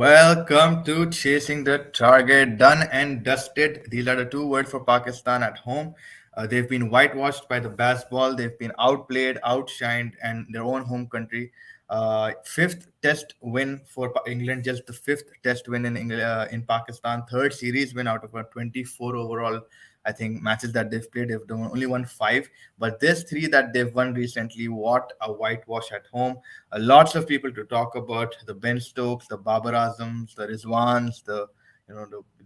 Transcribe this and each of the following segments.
Welcome to Chasing the Target. Done and dusted. These are the two words for Pakistan at home. They've been whitewashed by the Bazball. They've been outplayed, outshined, and their own home country. Fifth Test win for England, just the fifth Test win in England, in Pakistan. Third series win out of a 24 overall. I think matches that they've played, they've only won five. But this three that they've won recently, what a whitewash at home. Lots of people to talk about: the Ben Stokes, the Babar Azams, the Rizwans, the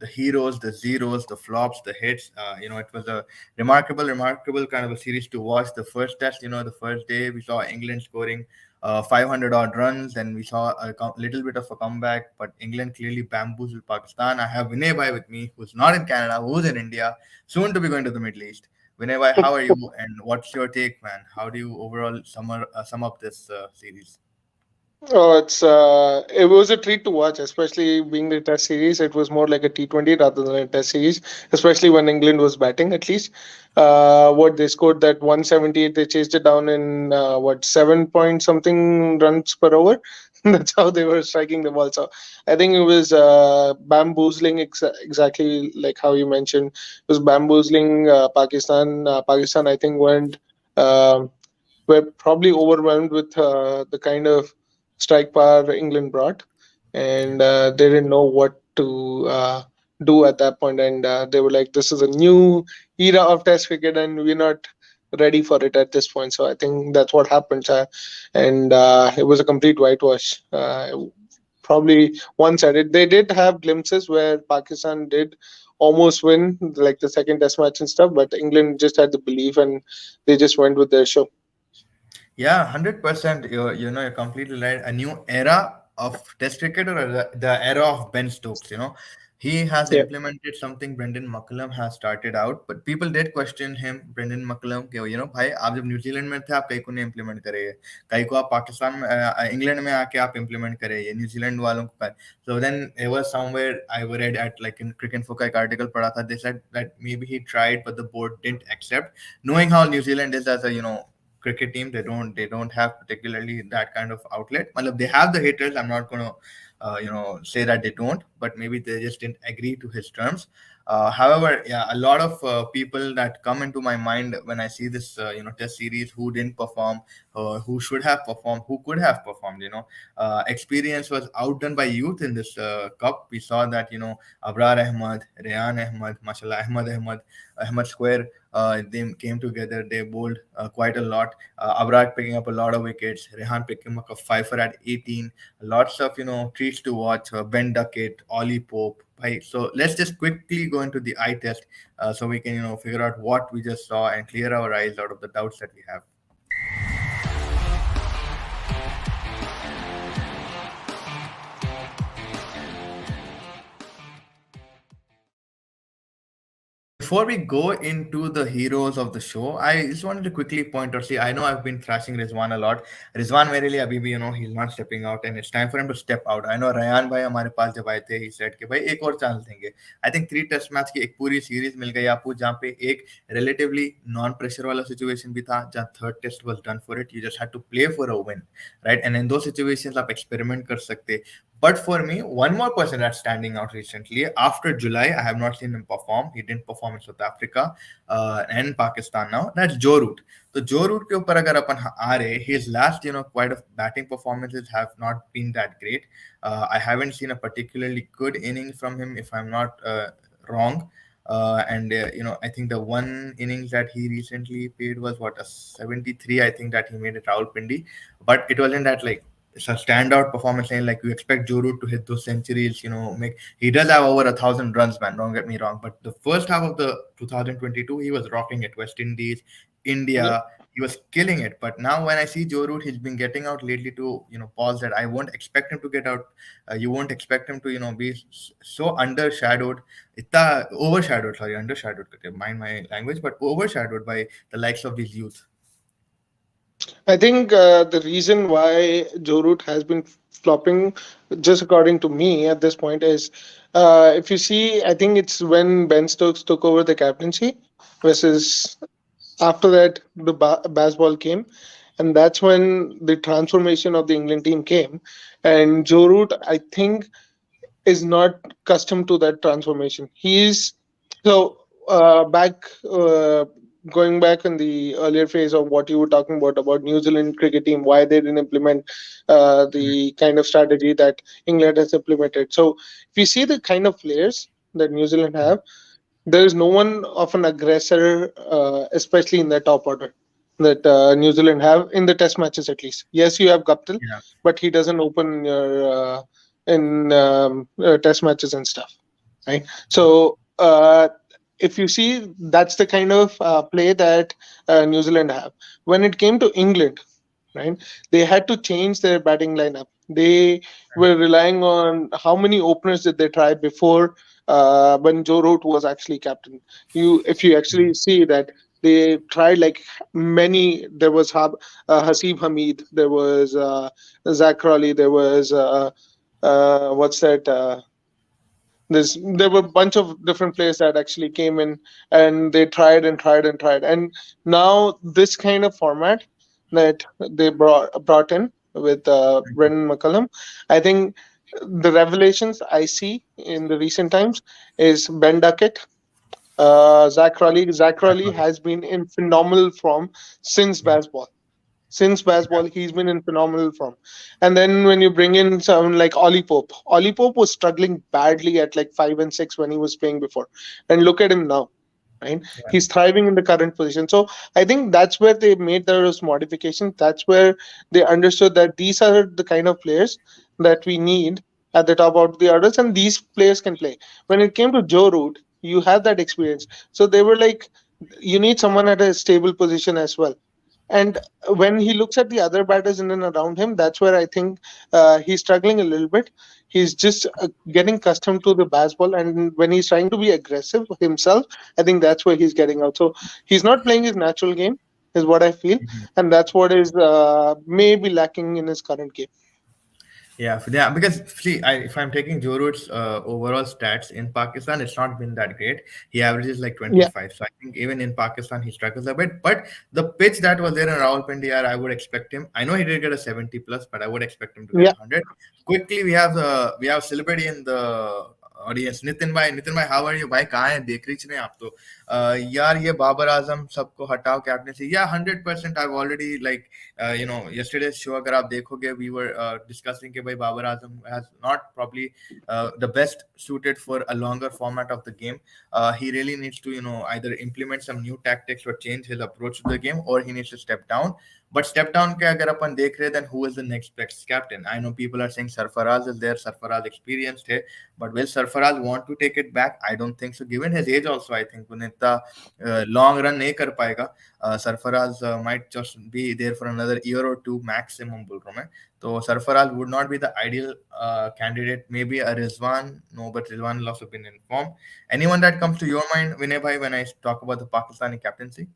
heroes, the zeros, the flops, the hits. It was a remarkable kind of a series to watch. The first test, the first day we saw England scoring 500 odd runs, and we saw a little bit of a comeback, but England clearly bamboozled Pakistan. I have Vinay Bhai with me, who's not in Canada, who's in India, soon to be going to the Middle East. Vinay Bhai, how are you, and what's your take, man? How do you overall sum up this series? Oh, it was a treat to watch, especially being the Test series. It was more like a T20 rather than a Test series, especially when England was batting. At least, what they scored that 178, they chased it down in what 7 point something runs per over. That's how they were striking the ball. So I think it was bamboozling, exactly like how you mentioned. It was bamboozling Pakistan. Pakistan, I think, um were probably overwhelmed with the kind of strike power England brought, and they didn't know what to do at that point. And they were like, "This is a new era of Test cricket, and we're not ready for it at this point." So I think that's what happened, and it was a complete whitewash. Probably one-sided. They did have glimpses where Pakistan did almost win, like the second Test match and stuff, but England just had the belief and they just went with their show. Yeah, 100%. You're completely right. A new era of Test cricket, or the era of Ben Stokes. He has Yeah. implemented something Brendan McCullum has started out, but people did question him, Brendan McCullum, कि भाई आप जब New Zealand में थे आप कहीं को नहीं इम्प्लीमेंट करे, कहीं को आप पाकिस्तान में इंग्लैंड में आके आप इम्प्लीमेंट करे, ये न्यूजीलैंड वालों को. So then it was somewhere I read at, like, in Cricket Info का एक article पढ़ा था. They said that maybe he tried but the board didn't accept, knowing how New Zealand is as a cricket team. They don't have particularly that kind of outlet. Well, they have the hitters. I'm not going to say that they don't, but maybe they just didn't agree to his terms. However, yeah, a lot of people that come into my mind when I see this Test series, who didn't perform, who should have performed, who could have performed. Experience was outdone by youth in this cup. We saw that Abrar Ahmad, Rayan Ahmad, Mashallah, Ahmad Square, they came together. They bowled quite a lot. Abrar picking up a lot of wickets. Rehan picking up a fifer at 18. Lots of treats to watch. Ben Duckett, Ollie Pope. Right. So let's just quickly go into the eye test, so we can figure out what we just saw and clear our eyes out of the doubts that we have. Before we go into the heroes of the show, I just wanted to quickly point out. See, I know I've been thrashing Rizwan a lot. Rizwan, मेरे लिए अभी भी he's not stepping out, and it's time for him to step out. I know Rayan भाई हमारे पास जब आए थे, he said कि भाई एक और चांस देंगे. I think 3 टेस्ट मैच की एक पूरी सीरीज मिल गई आपको, जहाँ पे एक relatively नॉन प्रेशर वाला सिचुएशन भी था, जहाँ third test was done for it. You just had to play for a win, right? And in those situations आप experiment कर सकते. But for me, one more person that's standing out recently, after July, I have not seen him perform. He didn't perform in South Africa and Pakistan now. That's Joe Root. So Joe Root के ऊपर अगर अपन आ रहे, his last quite a batting performances have not been that great. I haven't seen a particularly good inning from him, if I'm not wrong. And I think the one innings that he recently played was what, a 73. I think that he made it Rawalpindi, but it wasn't that, like, it's a standout performance. And like, you expect Joe Root to hit those centuries, make he does have over 1,000 runs, man. Don't get me wrong, but the first half of the 2022, he was rocking it. West Indies, Yep. India, he was killing it. But now when I see Joe Root, he's been getting out lately to balls that I won't expect him to get out. You won't expect him to be so undershadowed, overshadowed. Sorry, undershadowed. Mind my language, but overshadowed by the likes of these youth. I think the reason why Joe Root has been flopping, just according to me at this point, is if you see, I think it's when Ben Stokes took over the captaincy, versus after that the Bazball came, and that's when the transformation of the England team came. And Joe Root, I think, is not accustomed to that transformation. He is so back going back in the earlier phase of what you were talking about New Zealand cricket team, why they didn't implement the kind of strategy that England has implemented. So if you see the kind of players that New Zealand have, there is no one of an aggressor, especially in the top order, that New Zealand have in the test matches at least. Yes, you have Guptill, Yeah. but he doesn't open your in test matches and stuff, right? So if you see, that's the kind of play that New Zealand have. When it came to England, right? They had to change their batting lineup. They were relying on how many openers did they try before when Joe Root was actually captain. If you actually see that they tried like many. There was Hasib Hamid, there was Zach Crawley, there was what's that? There were a bunch of different players that actually came in and they tried and tried and tried. And now this kind of format that they brought in with Brendan McCullum, I think the revelations I see in the recent times is Ben Duckett, Zach Crawley. Zach Crawley has been in phenomenal form since Yeah. Bazball. Since Bazball, he's been in phenomenal form. And then when you bring in someone like Ollie Pope was struggling badly at like 5 and 6 when he was playing before. And look at him now, right? Yeah. He's thriving in the current position. So I think that's where they made those modifications. That's where they understood that these are the kind of players that we need at the top of the orders, and these players can play. When it came to Joe Root, you have that experience. So they were like, you need someone at a stable position as well. And when he looks at the other batters in and around him, that's where I think he's struggling a little bit. He's just getting accustomed to the baseball, and when he's trying to be aggressive himself, I think that's where he's getting out. So he's not playing his natural game, is what I feel, and that's what is maybe lacking in his current game. Yeah, yeah, because see, if I'm taking Joe Root's overall stats in Pakistan, it's not been that great. He averages like Yeah, 25. So I think even in Pakistan, he struggles a bit. But the pitch that was there in Rawalpindi, I would expect him. I know he did get a 70 plus, but I would expect him to get yeah. 100. Quickly, we have celebrity in the audience. Nitin bhai, how are you? भाई कहाँ हैं? देख रही नहीं आप तो यार ये बाबर आजम सबको हटाओ कैप्टनसी या 100% I've already like yesterday's show अगर आप देखोगे we were discussing कि भाई Babar Azam has not probably the best suited for a longer format of the game. He really needs to either implement some new tactics or change his approach to the game, or he needs to step down. But step down के अगर अपन देख रहे then who is the next best captain? I know people are saying Sarfaraz is there. Sarfaraz experienced है, but will Sarfaraz want to take it back? I don't think so. Given his age also, I think उन्हें इतना long run नहीं कर पाएगा. Sarfaraz might just be there for another year or two maximum बोल रहा हूँ मैं. So Sarfaraz would not be the ideal candidate. Maybe a Rizwan. No, but Rizwan will also been informed. Anyone that comes to your mind, Vinay bhai, when I talk about the Pakistani captaincy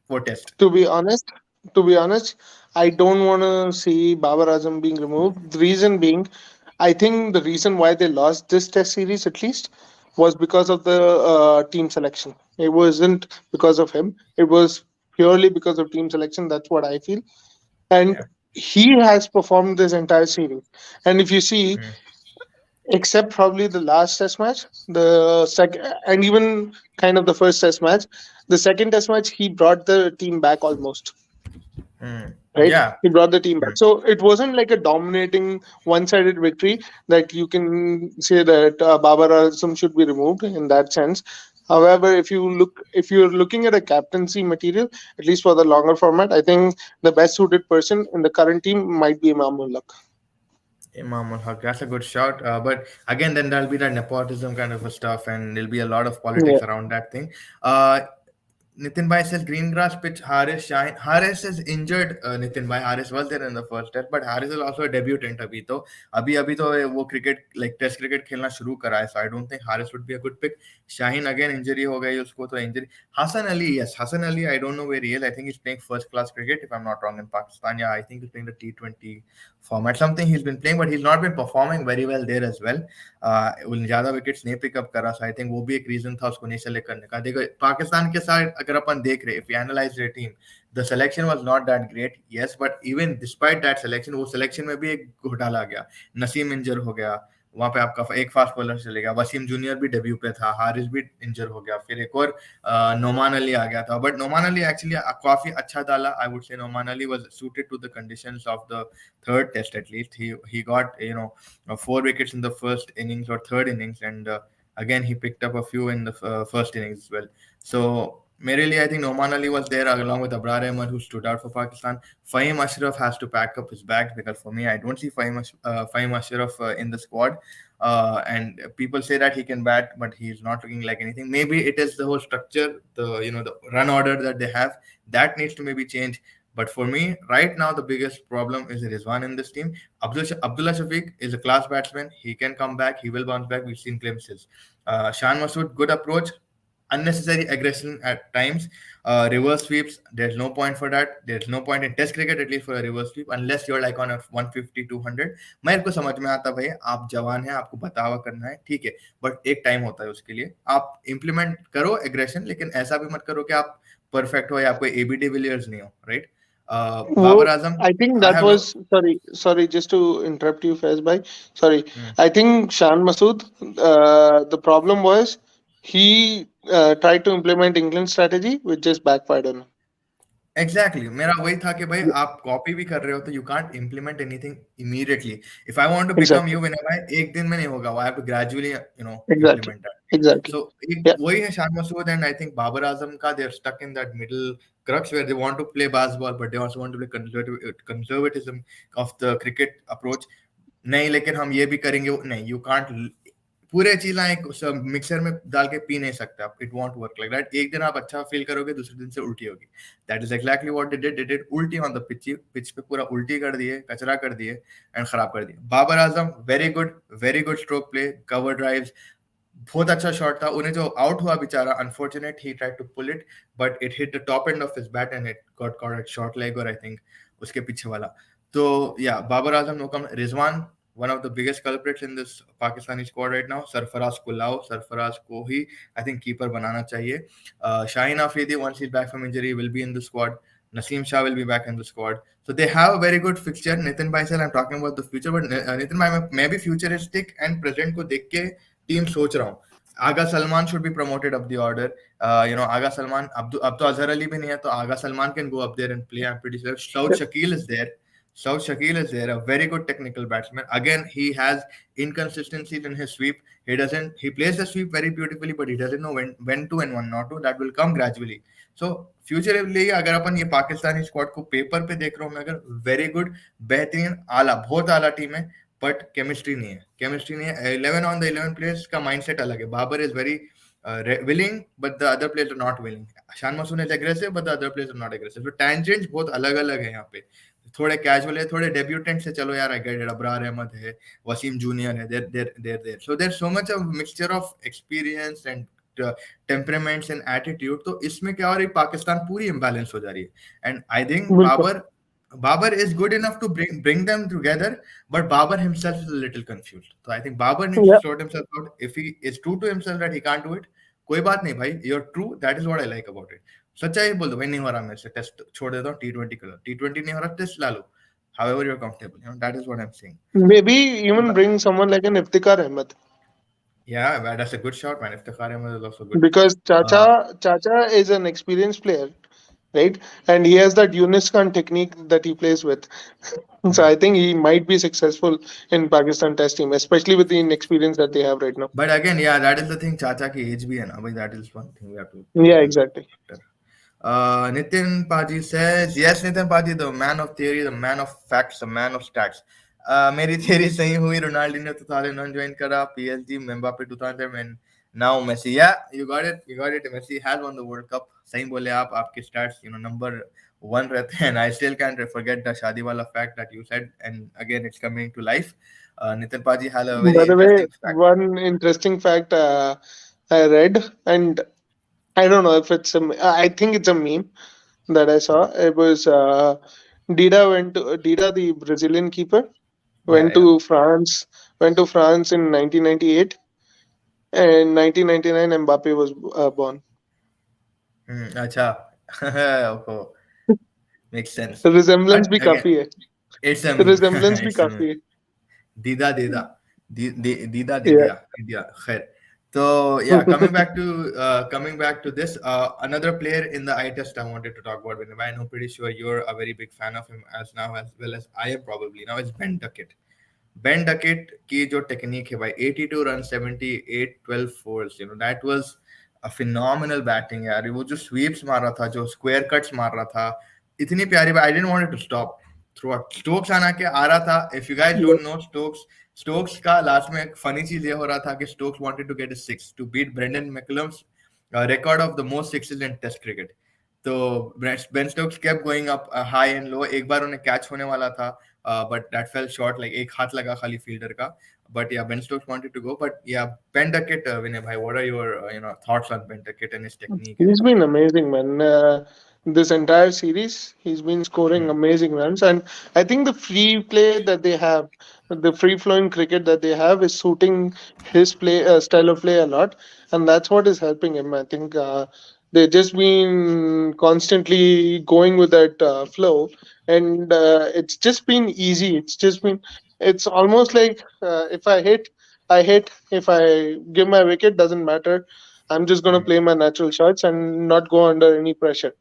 for test? To be honest, to be honest, I don't want to see Babar Azam being removed. The reason being, I think the reason why they lost this test series at least was because of the team selection. It wasn't because of him. It was purely because of team selection. That's what I feel. And Yeah. he has performed this entire series. And if you see, Mm. except probably the last test match, the second, and even kind of the first test match, the second test match, he brought the team back almost, Mm. right? Yeah. He brought the team back. Mm. So it wasn't like a dominating one-sided victory that you can say that Babar Azam should be removed in that sense. However, if you're looking at a captaincy material, at least for the longer format, I think the best suited person in the current team might be Imam Ullah. Imam ul Haq, that's a good shout. But again, then there'll be that nepotism kind of a stuff, and there'll be a lot of Yeah, politics around that thing. Uh, Nitin Bhai says green grass pitch. Haris Shine. Haris is injured. Nitin Bhai Haris was there in the first test, but Haris is also a debutant. अभी तो वो cricket like test cricket खेलना शुरू करा है. So I don't think Haris would be a good pick. Shaheen again injury हो गई उसको तो injury. Hassan Ali, yes, Hassan Ali. I don't know where he is. I think he's playing first class cricket if I'm not wrong in Pakistan. Yeah, I think he's playing the T20 format. Something he's been playing, but he's not been performing very well there as well. ज्यादा wickets नहीं pickup करा. सो I think वो भी एक reason था उसको नहीं select करने का. देखो पाकिस्तान के साथ अगर अपन देख रहे, if you analyse their team, the selection was not that great. Yes, but even despite that selection, वो सिलेक्शन में भी एक घोटाला आ गया. नसीम इंजर हो गया. वहां पे आपका एक फास्ट बॉलर चले गया, वसीम जूनियर भी डेब्यू पे था, हारिस भी इंजर हो गया, फिर एक और नोमान अली आ गया था, बट नोमान अली एक्चुअली काफी अच्छा डाला। I would say Noman Ali was suited to the conditions of the third test at least. He got, you know, 4 wickets in the first innings or third innings, and again he picked up a few in the first innings as well. So merely I think Noman Ali was there along with Abrar Ahmed, who stood out for Pakistan. Fahim Ashraf has to pack up his bags, because for me I don't see Fahim Ashraf in the squad. And people say that he can bat, but he's not looking like anything. Maybe it is the whole structure, the, you know, the run order that they have, that needs to maybe change. But for me, right now, the biggest problem is Rizwan in this team. Abdullah Shafiq is a class batsman. He can come back. He will bounce back. We've seen glimpses. Shan Masood, good approach. Unnecessary aggression at times. Reverse sweeps, there's no point for that. There's no point in test cricket, at least for a reverse sweep, unless you're like on a 150 200. मेरे को समझ में आता भाई, आप जवान हैं, आपको बतावा करना है, ठीक है, बट एक टाइम होता है उसके लिए। आप इम्प्लीमेंट करो एग्रेशन, लेकिन ऐसा भी मत करो कि आप परफेक्ट हो या आप कोई एबी डिविलियर्स नहीं हो, right? Babar Well, Azam, I think I that have no. was sorry, just to interrupt you, Faiz bhai. Sorry, I think Shan Masood. The problem was he tried to implement England strategy, which just backfired on him. Exactly मेरा वही था कि भाई आप copy भी कर रहे हो तो you can't implement anything immediately. If I want to become Exactly, you winner, एक दिन में नहीं होगा, I have to gradually, you know, exactly, implement that. exactly. So Yeah, वही है Shan Masood and I think Babar Azam का, they are stuck in that middle crux where they want to play basketball but they also want to play conservatism of the cricket approach। नहीं, लेकिन हम ये भी करेंगे, नहीं, यू कांट पूरे चीजें एक मिक्सर में डाल के पी नहीं सकते आप। It won't work like that. एक दिन आप अच्छा फील करोगे, दूसरे दिन से उल्टी होगी। That is exactly what they did उल्टी ऑन द पिच पे पूरा उल्टी कर दिए, कचरा कर दिए एंड खराब कर दिए। Babar Azam very good stroke play, cover drives, बहुत अच्छा शॉट था। उन्हें जो आउट हुआ बेचारा, unfortunate, he tried to pull it but it hit the top end of his bat and it got caught at short leg, और आई थिंक उसके पीछे वाला। तो या Babar Azam no come. Rizwan, one of the biggest culprits in this Pakistani squad right now. Sarfaraz को लाओ, सरफराज को ही I think keeper बनाना चाहिए। Shaheen Afridi, once he's back from injury, will be in the squad. Naseem Shah will be back in the squad. So they have a very good fixture. Nitin Bhai said I'm talking about the future, but Nitin Bhai, मैं भी futuristic and present को देख के team सोच रहा हूँ। आगा Salman should be promoted up the order. You know, आगा सलमान, अब तो अजहर अली भी नहीं है, तो आगा Salman can go up there and play. I'm pretty sure. Saud Shakil is there. Saud Shakil is there, a very good technical batsman. Again, he has inconsistencies in his sweep. He plays the sweep very beautifully, but he doesn't know when to and when not to. That will come gradually. So, फ्यूचरली अगर अपन ये Pakistani squad को paper पे देख रहा हूँ मैं, अगर very good, बेहतरीन, आला, बहुत आला टीम है, बट केमिस्ट्री नहीं है। 11 ऑन द 11 प्लेयर्स का माइंडसेट अलग है। Babar is very willing, but the other players are not willing. Shan Masood is aggressive, but the other players are not aggressive. So tangents बहुत अलग अलग है यहाँ पे। थोड़े कैजुअल है, थोड़े डेब्यूटेंट से, चलो यार, I get it, Abrar Ahmed है, वसीम जूनियर है, there so there so much of mixture of experience and temperaments and attitude. तो इसमें क्या हो रही है, पाकिस्तान पूरी इम्बैलेंस हो जा रही है। एंड आई थिंक बिल्कुल। Babar is good enough to bring them together, but Babar himself is a little confused. So I think Babar needs to Yeah, sort himself out. If he is true to himself that he can't do it, कोई बात नहीं भाई, you're true. That is what I like about it. सच्चाई बोल दो भाई, नहीं हो रहा मेरे से, टेस्ट छोड़ देता हूँ, T20 करो, T20 नहीं हो रहा, टेस्ट ला लो, however you're comfortable. You know, that is what I'm saying. maybe even bring someone like an Iftikhar Ahmed. Yeah, that's a good shot, man. Iftikhar Ahmed is also good. Because Uh, Chacha is an experienced player, right? And he has that Yunus Khan technique that he plays with. So I think he might be successful in Pakistan Test team, especially with the inexperience that they have right now. But again, yeah, that is the thing. Chacha की age भी है ना भाई, that is one thing we have to Yeah, take into exactly. factor. Nitin Paji says, yes, Nitin Paji, the man of theory, the man of facts, the man of stats. मेरी theory सही हुई, Ronaldinho 2001 join करा, PSG, Mbappe 2000, and now Messi. Yeah, you got it. Messi has won the World Cup. सही बोले आप, आपके stats, you know, number one रहते हैं, and I still can't forget the शादी वाला fact that you said, and again, it's coming to life. Nitin Paji had a By very the way, interesting fact. one interesting fact I read, and I don't know if I think it's a meme that I saw. It was Dida, the Brazilian keeper, Yeah, went yeah. to France, went to France in 1998, and 1999 Mbappe was born. अच्छा। ओहो, makes sense. The resemblance But भी again, काफी है. it's a The meme. resemblance भी It's a काफी meme. है. Dida Dida. Dida Yeah. Didia Didia Khair. So yeah, coming back to this, another player in the eye test I wanted to talk about. Vinay, I'm pretty sure you're a very big fan of him as now as well as I am probably now. Is Ben Duckett. Ben Duckett की जो technique है भाई 82 run 78 12 force that was a phenomenal batting यार वो जो sweeps मार रहा था जो स्क्वायर कट्स मार रहा था इतनी प्यारी I didn't want to stop through Stokes आना के आ रहा था if you guys Yeah. Don't know Stokes का लास्ट में एक फनी चीज ये हो रहा था कि Stokes wanted to get a six to beat Brendon McCullum's record of the most sixes in test cricket. तो Ben Stokes kept going up high and low. एक बार उन्हें कैच होने वाला था, but that fell short. Like एक हाथ लगा खाली फील्डर का. But yeah, Ben Stokes wanted to go. But yeah, Ben Duckett, Vinay bhai, what are your thoughts on Ben Duckett and his technique? He's been amazing, man. This entire series, he's been scoring Hmm. amazing runs, and I think the free play that they have, the free flowing cricket that they have, is suiting his play style of play a lot, and that's what is helping him. I think they've just been constantly going with that flow, and it's just been easy. It's almost like if I hit, I hit. If I give my wicket, doesn't matter. I'm just going to play my natural shots and not go under any pressure.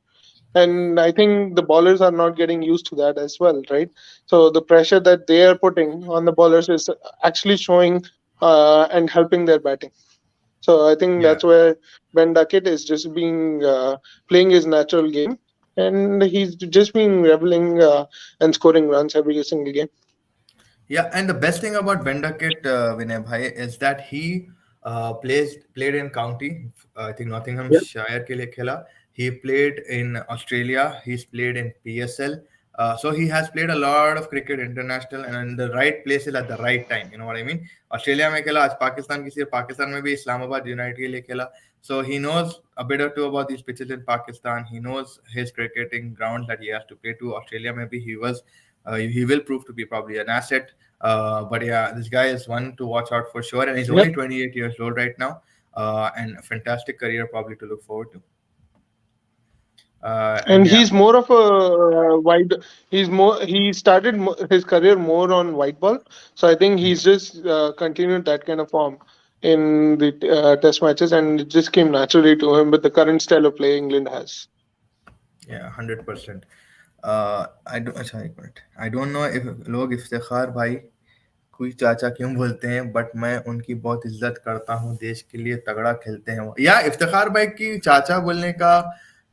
And I think the bowlers are not getting used to that as well, right? So the pressure that they are putting on the bowlers is actually showing and helping their batting. So I think Yeah. that's where Ben Duckett is just being playing his natural game, and he's just been reveling and scoring runs every single game. Yeah, and the best thing about Ben Duckett, Vinay bhai, is that he played in county. I think Yep. Nottinghamshire के लिए खेला. He played in Australia. He's played in PSL. So he has played a lot of cricket international and in the right places at the right time. You know what I mean? Australia में खेला आज पाकिस्तान की सिर्फ पाकिस्तान में भी Islamabad United के लिए खेला so he knows a bit or two about these pitches in Pakistan. He knows his cricketing grounds that he has to play to. Australia maybe he will prove to be probably an asset. But yeah, this guy is one to watch out for sure, and he's only Yep. 28 years old right now, and a fantastic career probably to look forward to. And And yeah, he's more of a wide. He started his career more on white ball, so I think he's just continued that kind of form in the test matches, and it just came naturally to him with the current style of play England has. yeah, 100%. I don't अच्छा एक minute I don't know if लोग इफ्तिखार भाई कोई चाचा क्यों बोलते हैं but मैं उनकी बहुत इज्जत करता हूँ देश के लिए तगड़ा खेलते हैं वो या इफ्तिखार भाई की चाचा बोलने का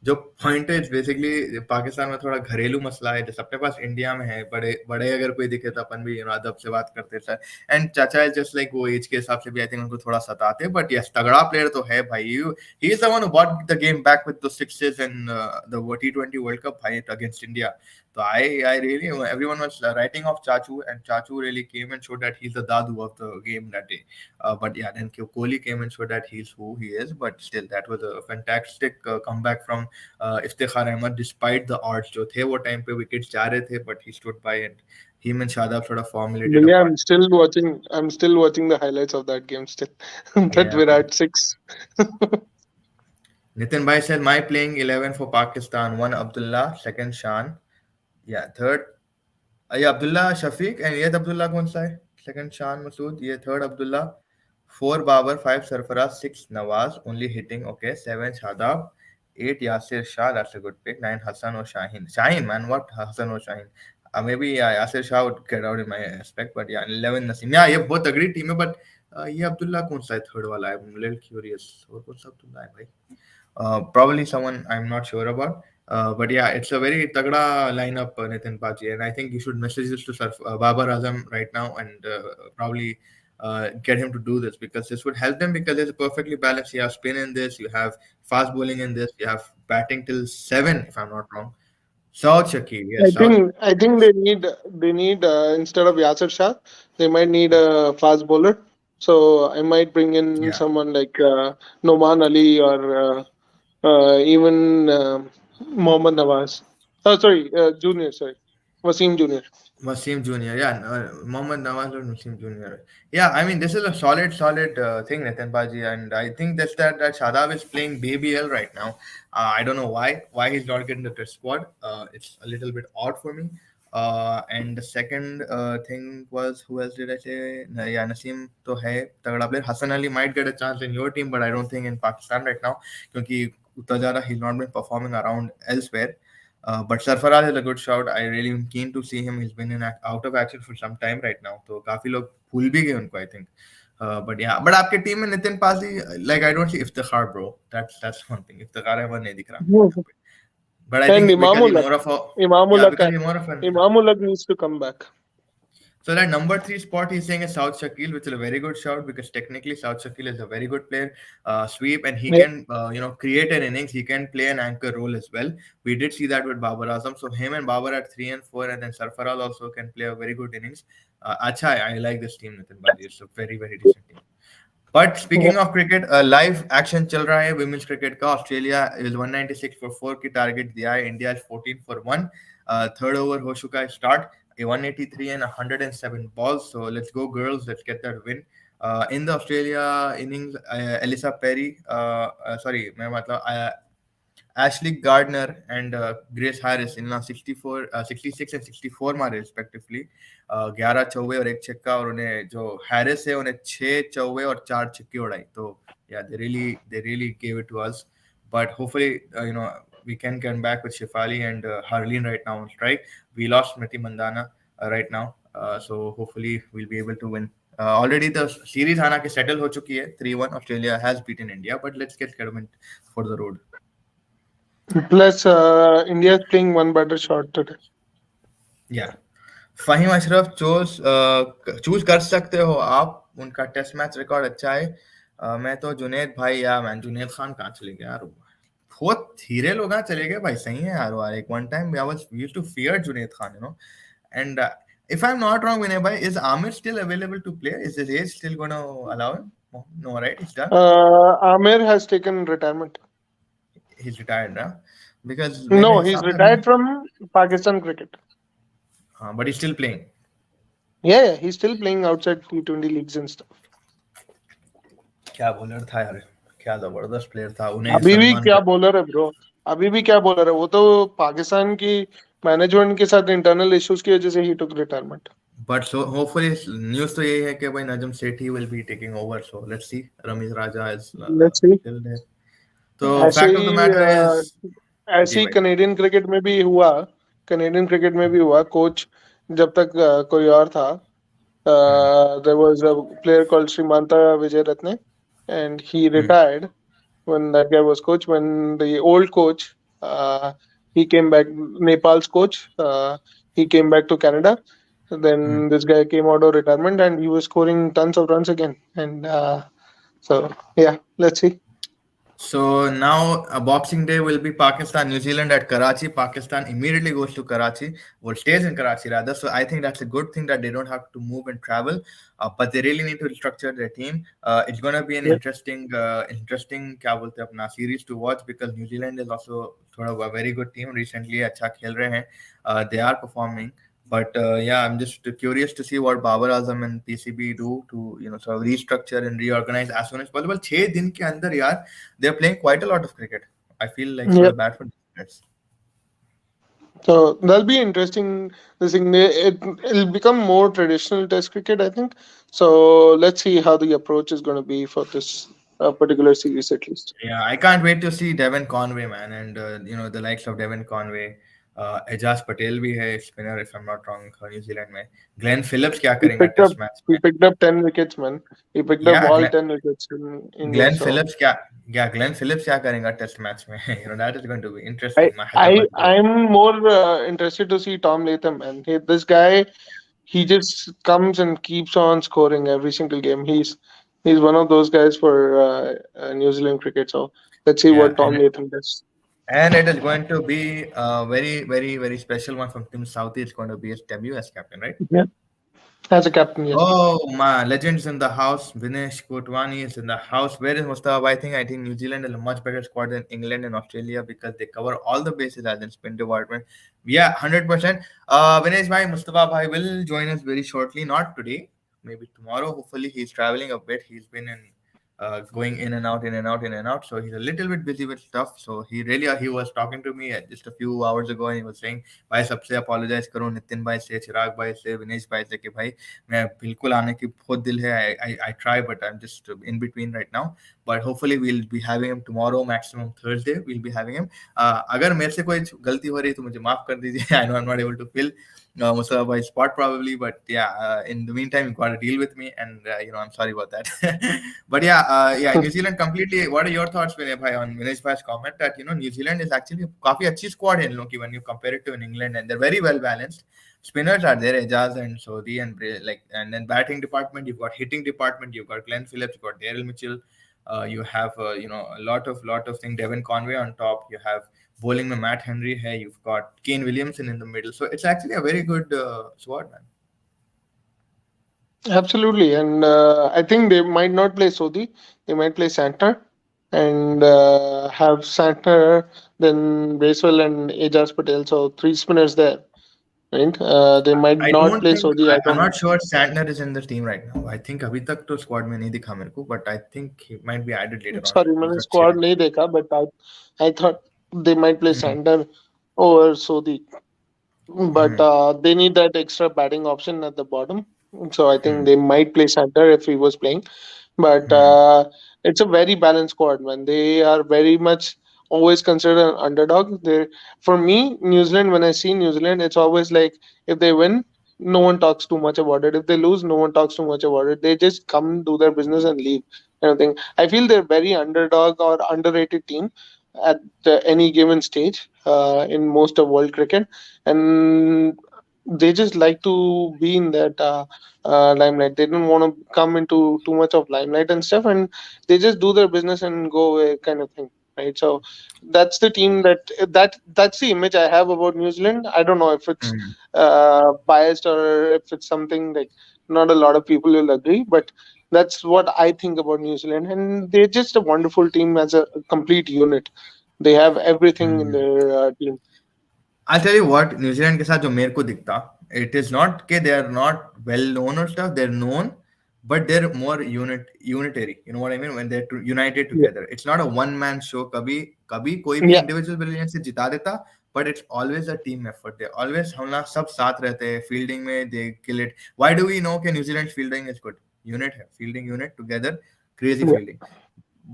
जो पॉइंट है बेसिकली पाकिस्तान में थोड़ा घरेलू मसला है जैसे अपने पास इंडिया में है बड़े बड़े अगर कोई दिखे तो अपन भी अदब से बात करते हैं एंड चाचा इज जस्ट लाइक वो एज के हिसाब से भी आई थिंक उनको थोड़ा सताते हैं बट यस तगड़ा प्लेयर तो है भाई he is the one who brought the game back with the sixes in the T20 world cup भाई against India so I really, everyone was writing off Chachu, and Chachu really came and showed that he's the Dadu of the game that day. But yeah, then Kohli came and showed that he's who he is. But still, that was a fantastic comeback from Iftikhar Ahmed, despite the odds. जो थे वो time पे wickets जा रहे थे, but he stood by and him and Shadab sort of But formulated a yeah, part. I'm still watching the highlights of that game still. That Yeah. Virat six. Nitin Bhai said, my playing 11 for Pakistan. One Abdullah, second Shan. Yeah, third ये Abdullah Shafiq and ये अब्दुल्ला कौन सा है second Shan Masood ये third Abdullah four Babar five Sarfaraz six Nawaz only hitting okay seven Shadab eight Yasir Shah that's a good pick nine Hasan और Shaheen man what Hasan और Shaheen maybe yeah, Yasir Shah would get out in my aspect but yeah 11 Naseem yeah ये बहुत तगड़ी team है but ये अब्दुल्ला कौन सा है थर्ड वाला I'm a little curious और कौन सा अब्दुल्ला है भाई probably someone I'm not sure about. But yeah, it's a very tagda lineup, Nitin Paji, and I think you should message this to Babar Azam right now and probably get him to do this because this would help them because it's perfectly balanced. You have spin in this, you have fast bowling in this, you have batting till seven, if I'm not wrong. Saud Shakir, yes, Saud. I think they need instead of Yasir Shah, they might need a fast bowler. So I might bring in Yeah. someone like Noman Ali or even Mohammad Nawaz. Oh, sorry, Junior. Sorry, Wasim Junior. Wasim Jr. Yeah, Mohammad Nawaz or Wasim Jr. Yeah, I mean this is a solid thing, Nitin Baji, and I think that's that Shadab is playing BBL right now. I don't know why he's not getting the test squad. It's a little bit odd for me, And the second thing was, who else did I say? Yeah, Naseem to hai tagda player. Hassan Ali might get a chance in your team, but I don't think in Pakistan right now, क्योंकि उतना ज़्यादा he's not been performing around elsewhere. But Sarfaraz is a good shout. I really am keen to see him. He's been in out of action for some time right now. तो काफी लोग भूल भी गए उनको, I think. But yeah, but आपके team में नितिन पाजी, like I don't see Iftikhar, bro. That's one thing. Iftikhar है वो नहीं दिख रहा मेरे को यहाँ पे. But I And think because he Imamullah, more of a, yeah, Imamullah, because he's more of an. Imamullah needs to come back. So that number three spot, he's saying is South Shakil, which is a very good shout because technically South Shakil is a very good player, sweep, and he Yeah. can create an innings. He can play an anchor role as well. We did see that with Babar Azam. So him and Babar at 3 and 4, and then Sarfaraz also can play a very good innings. Acha, I like this team, Nitin Baji. It's a very very decent team. But Yeah. speaking of cricket, live action चल रहा है women's cricket का. Australia is 196 for 4 की target दिया है. India is 14 for 1. Third over हो चुका है start. A 183 and 107 balls. So let's go girls. Let's get that win. In the Australia innings, Elisa Perry, sorry, मैं मतलब Ashley Gardner and Grace Harris in 64 66 and 64 मारे respectively. 11 चौवे और एक छक्का, और उन्हें जो हैरिस है उन्हें 6 चौवे और 4 छक्के उड़ाई. तो yeah, they really gave it to us. But hopefully we can come back with Shefali and Harleen right now on strike. We lost Smriti Mandana right now, so hopefully we'll be able to win. Already the series हाना के settle हो चुकी है 3-1. Australia has beaten India, but let's get Kerwin for the road. Plus, India is playing one better shot today. Yeah. Faheem Ashraf choose कर सकते हो आप. उनका test match record अच्छा है. मैं तो जुनेद भाई, या मैन जुनेद खान कहाँ चले गए यार. बहुत धीरे लोग यहाँ चले गए भाई. सही है यार. वो एक one time I was used to fear Junaid Khan, and if I'm not wrong, Vinay bhai, is Amir still available to play? Is his age still going to allow him? No, right? He's done. Amir has taken retirement. He's retired now, because मेरे No, he's हिसाब से retired from Pakistan cricket. हाँ, but he's still playing. Yeah, he's still playing outside T20 leagues and stuff. क्या bowler था यार. क्या जबरदस्त player था. उन्हें अभी भी सलमान क्या बॉलर है ब्रो. अभी भी क्या बॉलर है. वो तो पाकिस्तान की मैनेजमेंट के साथ इंटरनल इश्यूज की वजह से he took retirement. But so hopefully news तो यही है कि भाई Najam Sethi will be taking over. So let's see. Ramiz Raja is let's see. still there. तो ऐसे fact of the he matter is, जी ऐसे ही भाई. कनेडियन क्रिकेट में भी हुआ. कनेडियन क्रिकेट में भी हुआ. कोच जब तक कोई और था. There was a player called Srimanta Vijayratne, and he retired when that guy was coach. When the old coach, he came back, Nepal's coach, he came back to Canada. Then this guy came out of retirement and he was scoring tons of runs again. And so, yeah, let's see. So now Boxing Day will be Pakistan New Zealand at Karachi. Pakistan immediately goes to Karachi, or stays in Karachi rather. So I think that's a good thing that they don't have to move and travel, but they really need to structure their team. It's going to be an Yeah. interesting क्या बोलते हैं अपना series to watch, because New Zealand is also sort of a very good team. Recently अच्छा खेल रहे हैं. They are performing. But yeah, I'm just curious to see what Babar Azam and PCB do to sort of restructure and reorganize as soon as possible. 6 दिन के अंदर यार, they're playing quite a lot of cricket. I feel like sort Yep. of bad for the. So that'll be interesting. This thing, it'll become more traditional Test cricket, I think. So let's see how the approach is going to be for this particular series, at least. Yeah, I can't wait to see Devon Conway, man, and the likes of Devon Conway. Ejaz Patel भी है spinner, if I am not wrong, New Zealand में. Glenn Phillips क्या He करेगा picked up test match he में. picked up 10 wickets, man. He picked up या all 10 wickets in India. Glenn So Phillips Glenn Phillips क्या करेगा test match में. That is going to be I interesting. I Hyderabad को. I'm more interested to see Tom Latham, man. This guy, he just comes and keeps on scoring every single game. He's one of those guys for New Zealand cricket. So let's see Yeah, what Tom Latham does. and it is going to be a very, very, very special one from Tim Southey. It's going to be his debut as captain, right? Yeah, as a captain, yes. Oh, my legends in the house. Vinesh Kotwani is in the house. Where is Mustafa? I think New Zealand is a much better squad than England and Australia, because they cover all the bases as in spin department. Yeah, 100%. Vinesh bhai, Mustafa bhai will join us very shortly. Not today, maybe tomorrow. Hopefully, he's traveling a bit. He's been in going in and out, in and out, in and out. So he's a little bit busy with stuff. So he was talking to me just a few hours ago, and he was saying, भाई सबसे apologize करो नितिन भाई से, चिराग भाई से, विनेश भाई से कि भाई मैं बिल्कुल आने की बहुत दिल है. I try, but I'm just in between right now. But hopefully we'll be having him tomorrow, maximum Thursday. We'll be having him. अगर मेरे से कोई गलती हो रही है तो मुझे माफ कर दीजिए. I know I'm not able to fill most of my spot probably, but yeah, in the meantime you got to deal with me, and I'm sorry about that. But yeah, New Zealand completely. What are your thoughts, Vinay bhai, on Vinesh bhai's comment that New Zealand is actually काफी अच्छी squad है इन लोगों की when you compare it to in England, and they're very well balanced. Spinners are there, Ejaz and Sodhi, and then batting department, you've got hitting department, you've got Glenn Phillips, you've got Daryl Mitchell, you have a lot of things. Devon Conway on top, you have bowling में Matt Henry है, you've got Kane Williamson in the middle, so it's actually a very good squad, man. Absolutely, and I think they might not play Sodhi. They might play Santner and have Santner, then Bracewell and Ajaz Patel. So three spinners there, right? They might I not don't play think Sodhi. I I'm don't not sure Santner is in the team right now. I think अभी तक तो squad में नहीं दिखा मेरे को, but I think he might be added later on. Sorry, मैंने He's अच्छे squad हैं. नहीं देखा, but I thought they might play hmm, Santner over Sodhi. But hmm, they need that extra batting option at the bottom. So I think hmm, they might play Santner if he was playing. But hmm, it's a very balanced squad, man. They are very much always considered an underdog. They, for me, New Zealand. When I see New Zealand, it's always like if they win, no one talks too much about it. If they lose, no one talks too much about it. They just come do their business and leave. Kind of thing. I feel they're very underdog or underrated team at any given stage in most of world cricket, and they just like to be in that limelight. They don't want to come into too much of limelight and stuff, and they just do their business and go away, kind of thing, right? So that's the team that's the image I have about New Zealand. I don't know if it's hmm, biased or if it's something like not a lot of people will agree, but that's what I think about New Zealand, and they're just a wonderful team as a complete unit. They have everything in hmm. their team. I'll tell you what, New Zealand के साथ जो मेरे को दिखता, it is not कि they are not well known or stuff, they're known, but they're more unitary. You know what I mean? When they're united Yeah, together. It's not a one man show. कभी कभी कोई भी yeah, individual brilliance से जिता देता, but it's always a team effort. They always हम लोग सब साथ रहते हैं fielding में, they kill it. Why do we know कि New Zealand fielding is good? Unit है, fielding unit together, crazy yeah, fielding.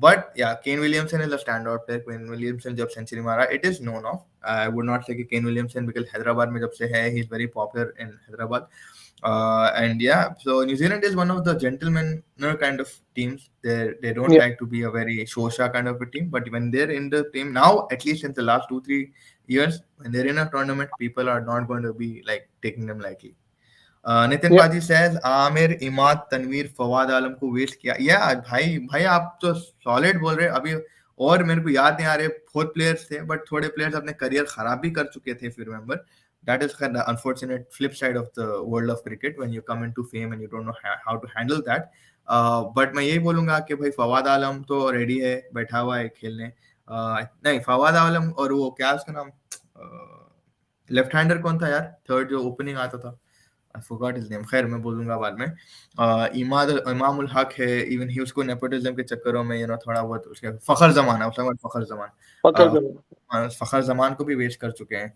But yeah, Kane Williamson is a standout player. Kane Williamson जब सेंचुरी मारा, it is known of. I would not say कि Kane Williamson because Hyderabad में जब से है, he is very popular in Hyderabad. And yeah, so New Zealand is one of the gentleman kind of teams. They don't yeah. like to be a very shosha kind of a team, but when they're in the team now, at least in the last 2-3 years, when they're in a tournament, people are not going to be like taking them lightly. Nitin Yeah. पाजी says Aamir Imad Tanveer Fawad आलम को waste किया. या भाई भाई आप तो solid बोल रहे अभी. और मेरे को याद नहीं आ रहे बहुत प्लेयर्स थे, बट थोड़े प्लेयर्स अपने करियर खराब भी कर चुके थे, if you remember. That is kind of unfortunate flip side of the world of cricket when you come into fame and you don't know how to handle that. But मैं यही बोलूंगा कि भाई फवाद आलम तो रेडी है, बैठा हुआ है खेलने. नहीं, फवाद आलम और वो क्या उसका नाम, लेफ्ट हैंडर कौन था यार, थर्ड जो ओपनिंग आता था, I forgot his name. खैर मैं बोलूंगा बाद में. इमामुल हक है, इवन ही उसको नेपोटिज्म के चक्करों में थोड़ा बहुत उसके फखर जमान है, उसका फखर जमान. पकड़ अ, कर फखर जमान को भी वेस्ट कर चुके हैं.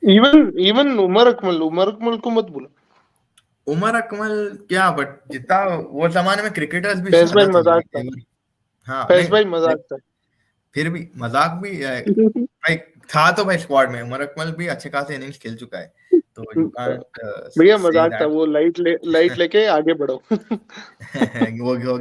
इवन उमर अकमल को मत भूलो. उमर अकमल क्या, बट जितना वो जमाने में क्रिकेटर्स भी फैज भाई ज्यादा थे मजाक था. भाई. हाँ फैज भाई नहीं, मजाक था. फिर भी मजाक भी भाई था तो भाई स्क्वाड में उमर अकमल भी अच्छे खासे इनिंग्स खेल चुका है, तो यू कांट भैया से मजाक था, दैट. वो लाइट लेके आगे बढ़ो. हो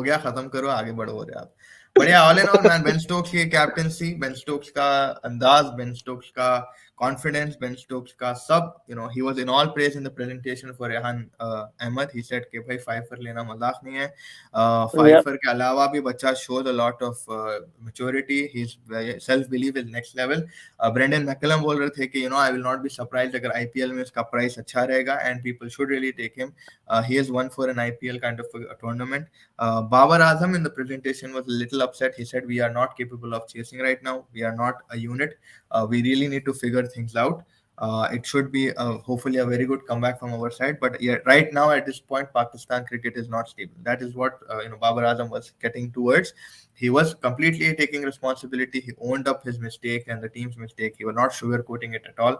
गया खत्म करो, आगे बढ़ो हो रहे आप. बढ़िया. All in all man, Ben Stokes की कैप्टेंसी, बेन स्टोक्स का अंदाज, बेन स्टोक्स का कॉन्फिडेंस, बेन स्टोक्स का सब, he was in all praise in the presentation for Rehan Ahmed. He said कि भाई फाइफर लेना मजाक नहीं है. Yeah, फाइफर के अलावा भी बच्चा shows a lot of maturity, his self believe is next level. Brendon McCullum बोल रहे थे कि I will not be surprised अगर आईपीएल में उसका प्राइस अच्छा रहेगा, and people should really take him. He has won for an IPL kind of a tournament. Babar Azam in the presentation was a little upset. He said, "We are not capable of chasing right now. We are not a unit. We really need to figure things out." It should be hopefully a very good comeback from our side. But yeah, right now at this point, Pakistan cricket is not stable. That is what Babar Azam was getting towards. He was completely taking responsibility. He owned up his mistake and the team's mistake. He was not sugarcoating it at all.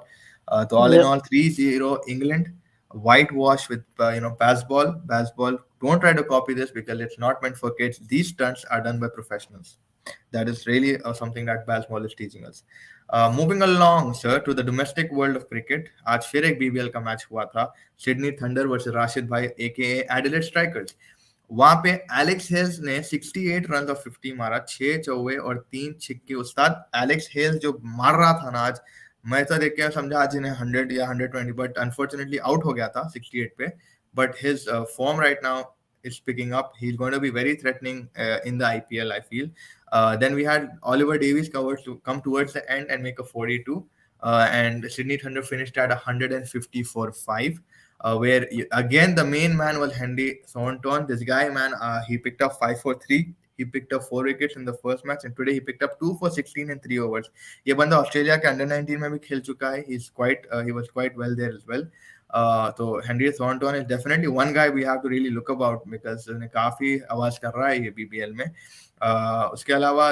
So all in Yeah. all, 3-0 England, whitewash with Bazball. Bazball. Don't try to copy this because it's not meant for kids. These stunts are done by professionals. That is really something that Bazball is teaching us. Moving along, sir, to the domestic world of cricket. आज फिर एक BBL का match हुआ था. Sydney thunder versus Rashid भाई AKA Adelaide strikers. वहां पे Alex Hales ने 68 रन और 50 मारा, 6 चौवे और 3 छिक्के. उस्ताद एलेक्स हेल्स जो मार रहा था ना आज, मैं तो देख के समझा आज इन्हें 100 या 120, बट अनफॉर्चुनेटली आउट हो गया था 68 पे. But his form right now is picking up. He's going to be very threatening in the IPL, I feel. Then we had Oliver Davies covered to come towards the end and make a 42. And Sydney Thunder finished at 150 for 5. Where again the main man was Henry Thornton. This guy, man, he picked up 5 for 3. He picked up 4 wickets in the first match, and today he picked up 2 for 16 in 3 overs. ये बंदा Australia के under 19 में भी खेल चुका है. He was quite well there as well. तो Henry Thornton is definitely one guy we have to really look about because उसने काफी आवाज कर रहा है ये BBL में. उसके अलावा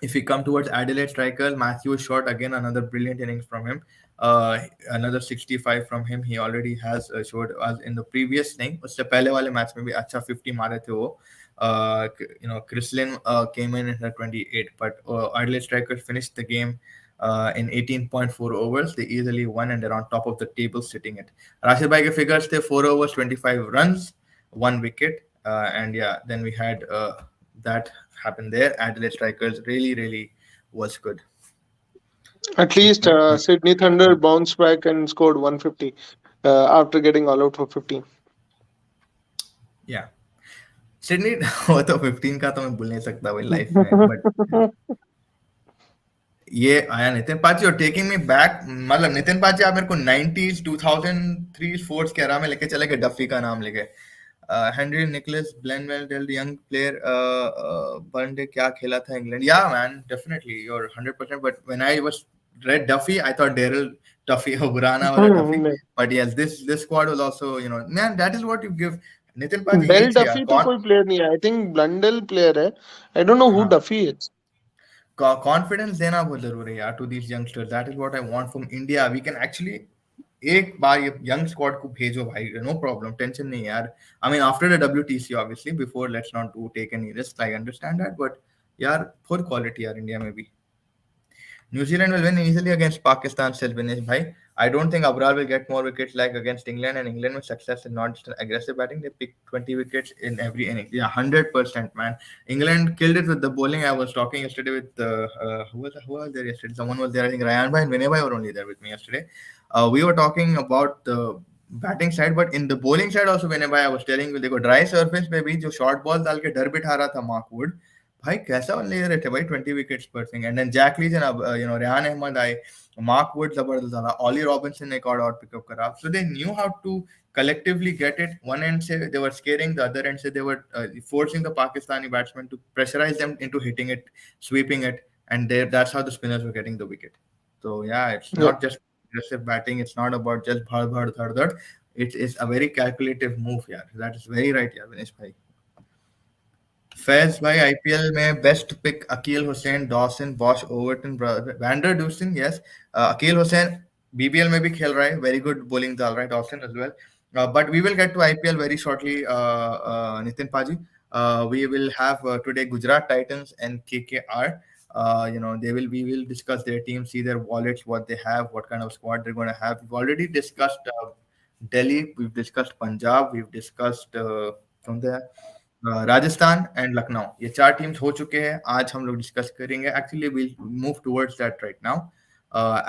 if we come towards Adelaide striker, Matthew Short, again another brilliant innings from him. Another 65 from him. He already has showed us in the previous thing. उससे पहले वाले मैच में भी अच्छा 50 मारे थे वो. Chrislin came in at 28, but Adelaide strikers finished the game in 18.4 overs. They easily won and they're on top of the table sitting it. Rashid Bhai ke figures the 4 overs, 25 runs, 1 wicket. And yeah, then we had that happen there. Adelaide strikers really was good. At least Sydney Thunder bounced back and scored 150 after getting all out for 15. Yeah. Sydney वो तो 15 का तो मैं भूल नहीं सकता भाई life में. बट ये आया नितिन पाजी और टेकिंग मी बैक. मतलब नितिन पाजी आप मेरे को 90s 2003 4 के एरा में लेके चले गए. डफी का नाम लेके हेनरी निकोलस ब्लेनवेल डेल यंग प्लेयर वनडे क्या खेला था England. Yeah man definitely you are 100%. But when I was read Duffy, I thought Daryl Duffy or Burana or Duffy. But yes, this squad was also, man, that is what you give. Nitin पाजी ये del चाहिए Duffy तो कौन. कोई player नहीं है. I think Blundell player है. I don't know who हाँ, डफी इज. कॉन्फिडेंस देना बहुत जरूरी है यार to these youngsters. That is what I want from India. We can actually एक बार ये यंग स्क्वाड को भेजो भाई. नो प्रॉब्लम, टेंशन नहीं यार. I mean after the WTC obviously, before let's not do take any risk. I understand that, but यार full quality यार इंडिया में भी. New Zealand will win easily against Pakistan, says Vinesh Bhai. I don't think Abrar will get more wickets like against England, and England with success is not just aggressive batting. They pick 20 wickets in every inning. Yeah, 100%, man. England killed it with the bowling. I was talking yesterday with who was there yesterday? Someone was there. I think Ryan Bhai and Vinay Bhai were only there with me yesterday. We were talking about the batting side, but in the bowling side also मैंने भाई I was telling you, देखो dry surface पे भी जो short ball डाल के डर बिठा रहा था मार्क वुड, भाई कैसा ले रहे थे भाई 20 विकेट्स पर thing. And then Jack Leach and Rehan Ahmed आए, मार्क वुड जबरदस्त था, ऑली रॉबिन्सन ने एक और आउट पिकअप करा. So they knew how to collectively get it. One end say they were scaring, the other end say they were forcing the Pakistani batsmen to pressurize them into hitting it, sweeping it, and that's how the spinners were getting the wicket. So yeah, it's Yeah. not just aggressive batting. It's not about just bhad bhad thad thad. It is a very calculative move. Yeah, that is very right. Yeah, Vinesh bhai. Faiz भाई IPL में best pick Akeal Hosein, Dawson, Bosch, Overton, van der Dussen. Yes, Akeal Hosein BBL में भी खेल रहा है, very good bowling डाल रहा है. Dawson as well. But we will get to IPL very shortly. Nitin paaji, we will have today Gujarat Titans and KKR. We will discuss their team, see their wallets, what they have, what kind of squad they're going to have. We've already discussed Delhi, we've discussed Punjab, we've discussed Rajasthan and Lucknow. ये 4 teams हो चुके हैं. आज हम लोग discuss करेंगे. Actually we'll move towards that right now.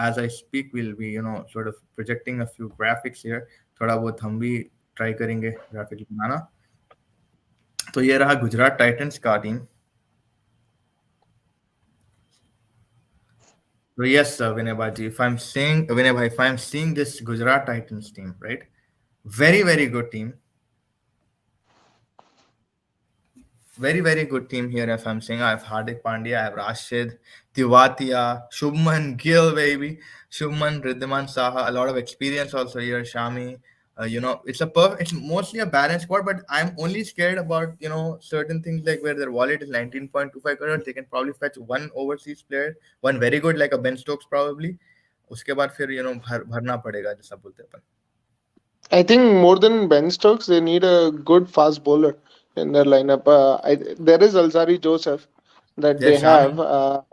As I speak, we'll be sort of projecting a few graphics here. थोड़ा बहुत हम भी ट्राई करेंगे ग्राफिक्स बनाना. तो ये रहा गुजरात टाइटंस का team. So yes, Vinay Bhaji, if I'm seeing this Gujarat Titans team, right? Very, very good team. very, very good team here. If I'm saying, I have Hardik Pandya, I have Rashid, Tiwatia, Shubman Gill, baby, Shubman, Riddhiman Saha, a lot of experience also here. Shami, it's mostly a balanced squad, but I'm only scared about certain things like where their wallet is 19.25 crores. They can probably fetch one overseas player, one very good like a Ben Stokes probably. उसके बाद फिर भरना पड़ेगा जैसा बोलते हैं अपन. I think more than Ben Stokes, they need a good fast bowler in their lineup. There is Alzari Joseph that they There's have. Shami.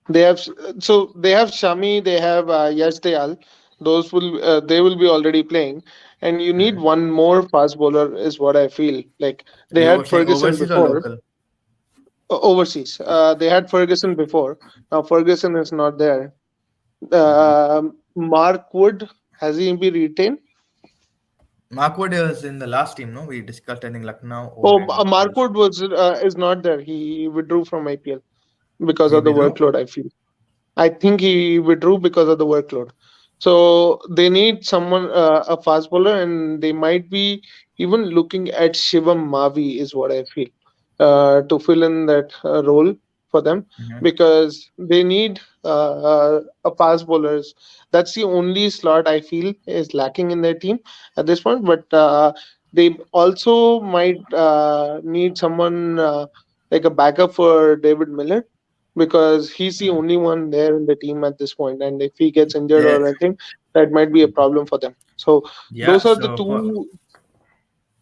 They have so they have Shami, they have Yash Dayal. Those will they will be already playing, and you need Hmm. one more fast bowler is what I feel. Like they You were had saying Ferguson overseas or before local? overseas. They had Ferguson before. Now Ferguson is not there. Hmm. Mark Wood, has he been retained? Markwood is in the last team, no? We discussed, I think, Lucknow or Oh, in Mark Rajasthan. Wood was is not there. He withdrew from IPL because He of the withdrew? workload. I think he withdrew because of the workload. So they need someone, a fast bowler, and they might be even looking at Shivam Mavi, is what I feel, to fill in that role for them Hmm. because they need a fast bowlers. That's the only slot I feel is lacking in their team at this point. But they also might need someone like a backup for David Miller because he's the only one there in the team at this point, and if he gets injured There, or anything, that might be a problem for them. So yeah, those are the so for, two.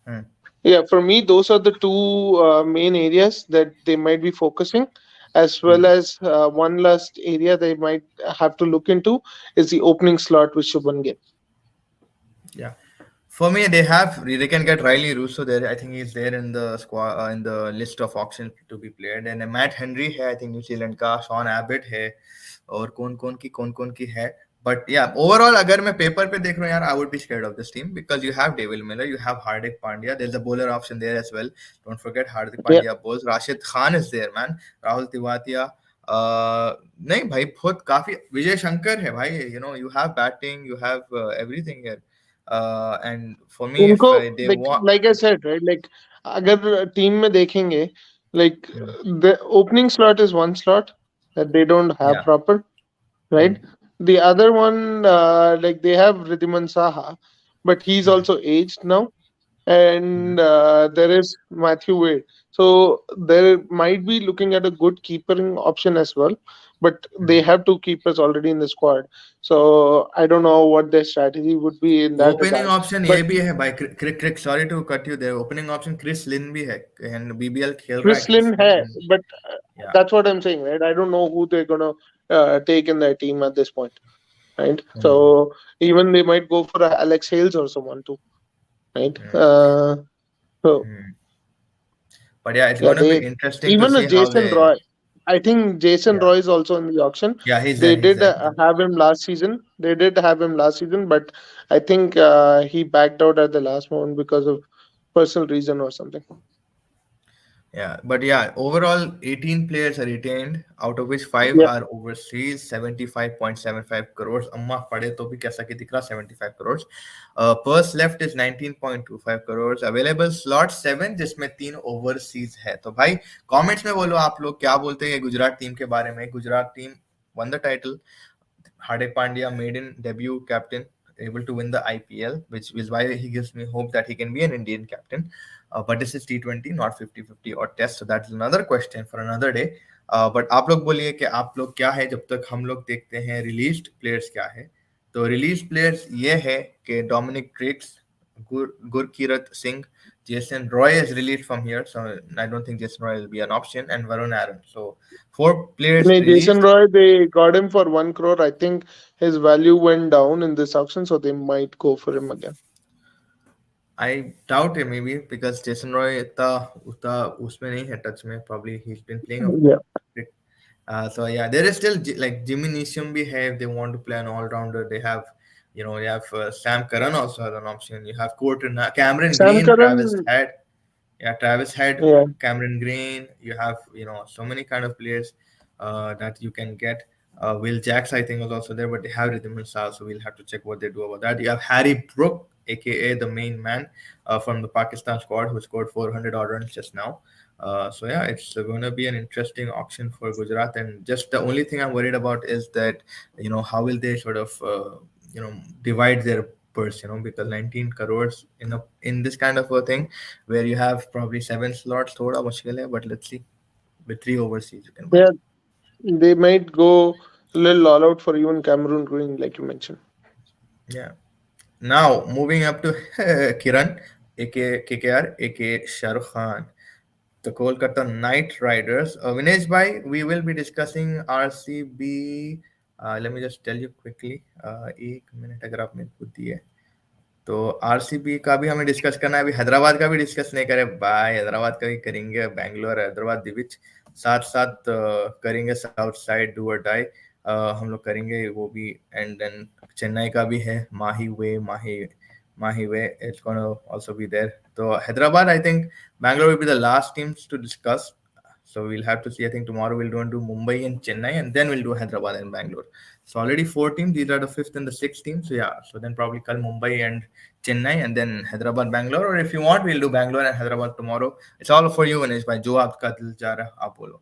hmm, Yeah, for me, those are the two main areas that they might be focusing, as well hmm, as one last area they might have to look into is the opening slot with Shubman Gill. yeah. For me, they can get Riley Russo there. I think he's there in the squad in the list of options to be played. And Matt Henry है, I think New Zealand का, Sean Abbott है, और कौन कौन की है. But yeah, overall, अगर मैं पेपर पे देख रहा हूँ यार, I would be scared of this team because you have David Miller, you have Hardik Pandya. There's a bowler option there as well. Don't forget Hardik Yeah, Pandya bowls. Rashid Khan is there, man. Rahul Tiwatia. नहीं भाई बहुत काफी विजय शंकर है भाई. You have batting, you have everything here. And for me, if उनको they want, like I said, right? Like अगर team में देखेंगे, like hmm, the opening slot is one slot that they don't have yeah, proper, right? hmm, The other one, like they have Ridhiman Saha, but he's hmm, also aged now, hmm, and there is Matthew Wade. So they might be looking at a good keepering option as well, but they hmm. have two keepers already in the squad. So I don't know what their strategy would be in that opening regard. Option ये But भी है भाई. क्रिक क्रिक sorry to cut you there. Opening option Chris Lynn भी है. And BBL खेल रहा है Chris Chris Lynn Lin. hai, and but या, that's what I'm saying, right? I don't know who they're gonna take in their team at this point, right? hmm, So even they might go for Alex Hales or someone too, right? hmm, So hmm. But yeah, it's yeah, going to be they interesting to even a see how Jason they. Roy. I think Jason Yeah, Roy is also in the auction. yeah, he's there. They He's did there. have him last season. They did have him last season, but I think he backed out at the last moment because of personal reason or something. Yeah, but yeah, overall 18 players are retained, out of which 5 Yeah, are overseas, 75.75 crores. अम्मा पढ़े तो भी कैसा कि दिख रहा 75 crores. Purse left is 19.25 crores. Available slot 7 जिसमें 3 overseas है. तो भाई कमेंट्स में बोलो आप लोग क्या बोलते हैं गुजरात टीम के बारे में. Gujarat team won the title. Hardik Pandya made in debut captain, able to win the IPL, which is why he gives me hope that he can be an Indian captain. But this is T20, not 50-50 or test. So that's another question for another day. But आप लोग बोलिए कि आप लोग क्या है जब तक हम लोग देखते हैं रिलीज्ड प्लेयर्स क्या है. तो रिलीज प्लेयर्स ये है कि Dominic Drakes, Gurkeerat Singh, Jason Roy is released from here, so I don't think Jason Roy will be an option, and Varun Aaron. So four players Jason released. Roy, they got him for 1 crore. I think his value went down in this auction, so they might go for him again. I doubt it maybe because Jason Roy इतना उतना उसमें नहीं है touch में. Probably he's been playing a Yeah, bit. So yeah, there is still like Jimmy Neesham bhi hai if they want to play an all rounder. They have, you have Sam Curran also as an option. You have Cameron Sam Green, Travis Curran. Head. Yeah, Travis Head, Yeah, Cameron Green. You have so many kind of players that you can get. Will Jacks I think was also there, but they have Rhythm and Sal, so we'll have to check what they do about that. You have Harry Brook, aka the main man from the Pakistan squad, who scored 400 odd runs just now. So yeah, it's going to be an interesting auction for Gujarat. And just the only thing I'm worried about is that, how will they sort of divide their purse, because 19 crores in this kind of a thing where you have probably seven slots, thoda mushkil hai, but let's see. With three overseas, you can buy. Yeah, they might go a little all out for even Cameroon Green, like you mentioned. Yeah. Now moving up to Kiran, aka KKR, aka Shah Rukh Khan, the Kolkata Knight Riders. Vinesh bhai, we will be discussing RCB. Let me just tell you quickly. एक minute अगर आप मेरे को दिए तो RCB का भी हमें डिस्कस करना है, अभी हैदराबाद का भी डिस्कस नहीं करे भाई, हैदराबाद का भी करेंगे, बैंगलोर हैदराबाद दिविच साथ साथ करेंगे, साउथ साइड डू और डाई हम लोग करेंगे वो भी, एंड देन चेन्नई का भी है, Mahi way it's gonna also be there, तो Hyderabad I think, Bangalore will be the last teams to discuss. So we'll have to see. I think tomorrow we'll do Mumbai and Chennai, and then we'll do Hyderabad and Bangalore. So already four teams. These are the fifth and the sixth team. So yeah. So then probably call Mumbai and Chennai, and then Hyderabad, Bangalore. Or if you want, we'll do Bangalore and Hyderabad tomorrow. It's all for you, Anish. By जो आपका दिल जा रहा आप बोलो.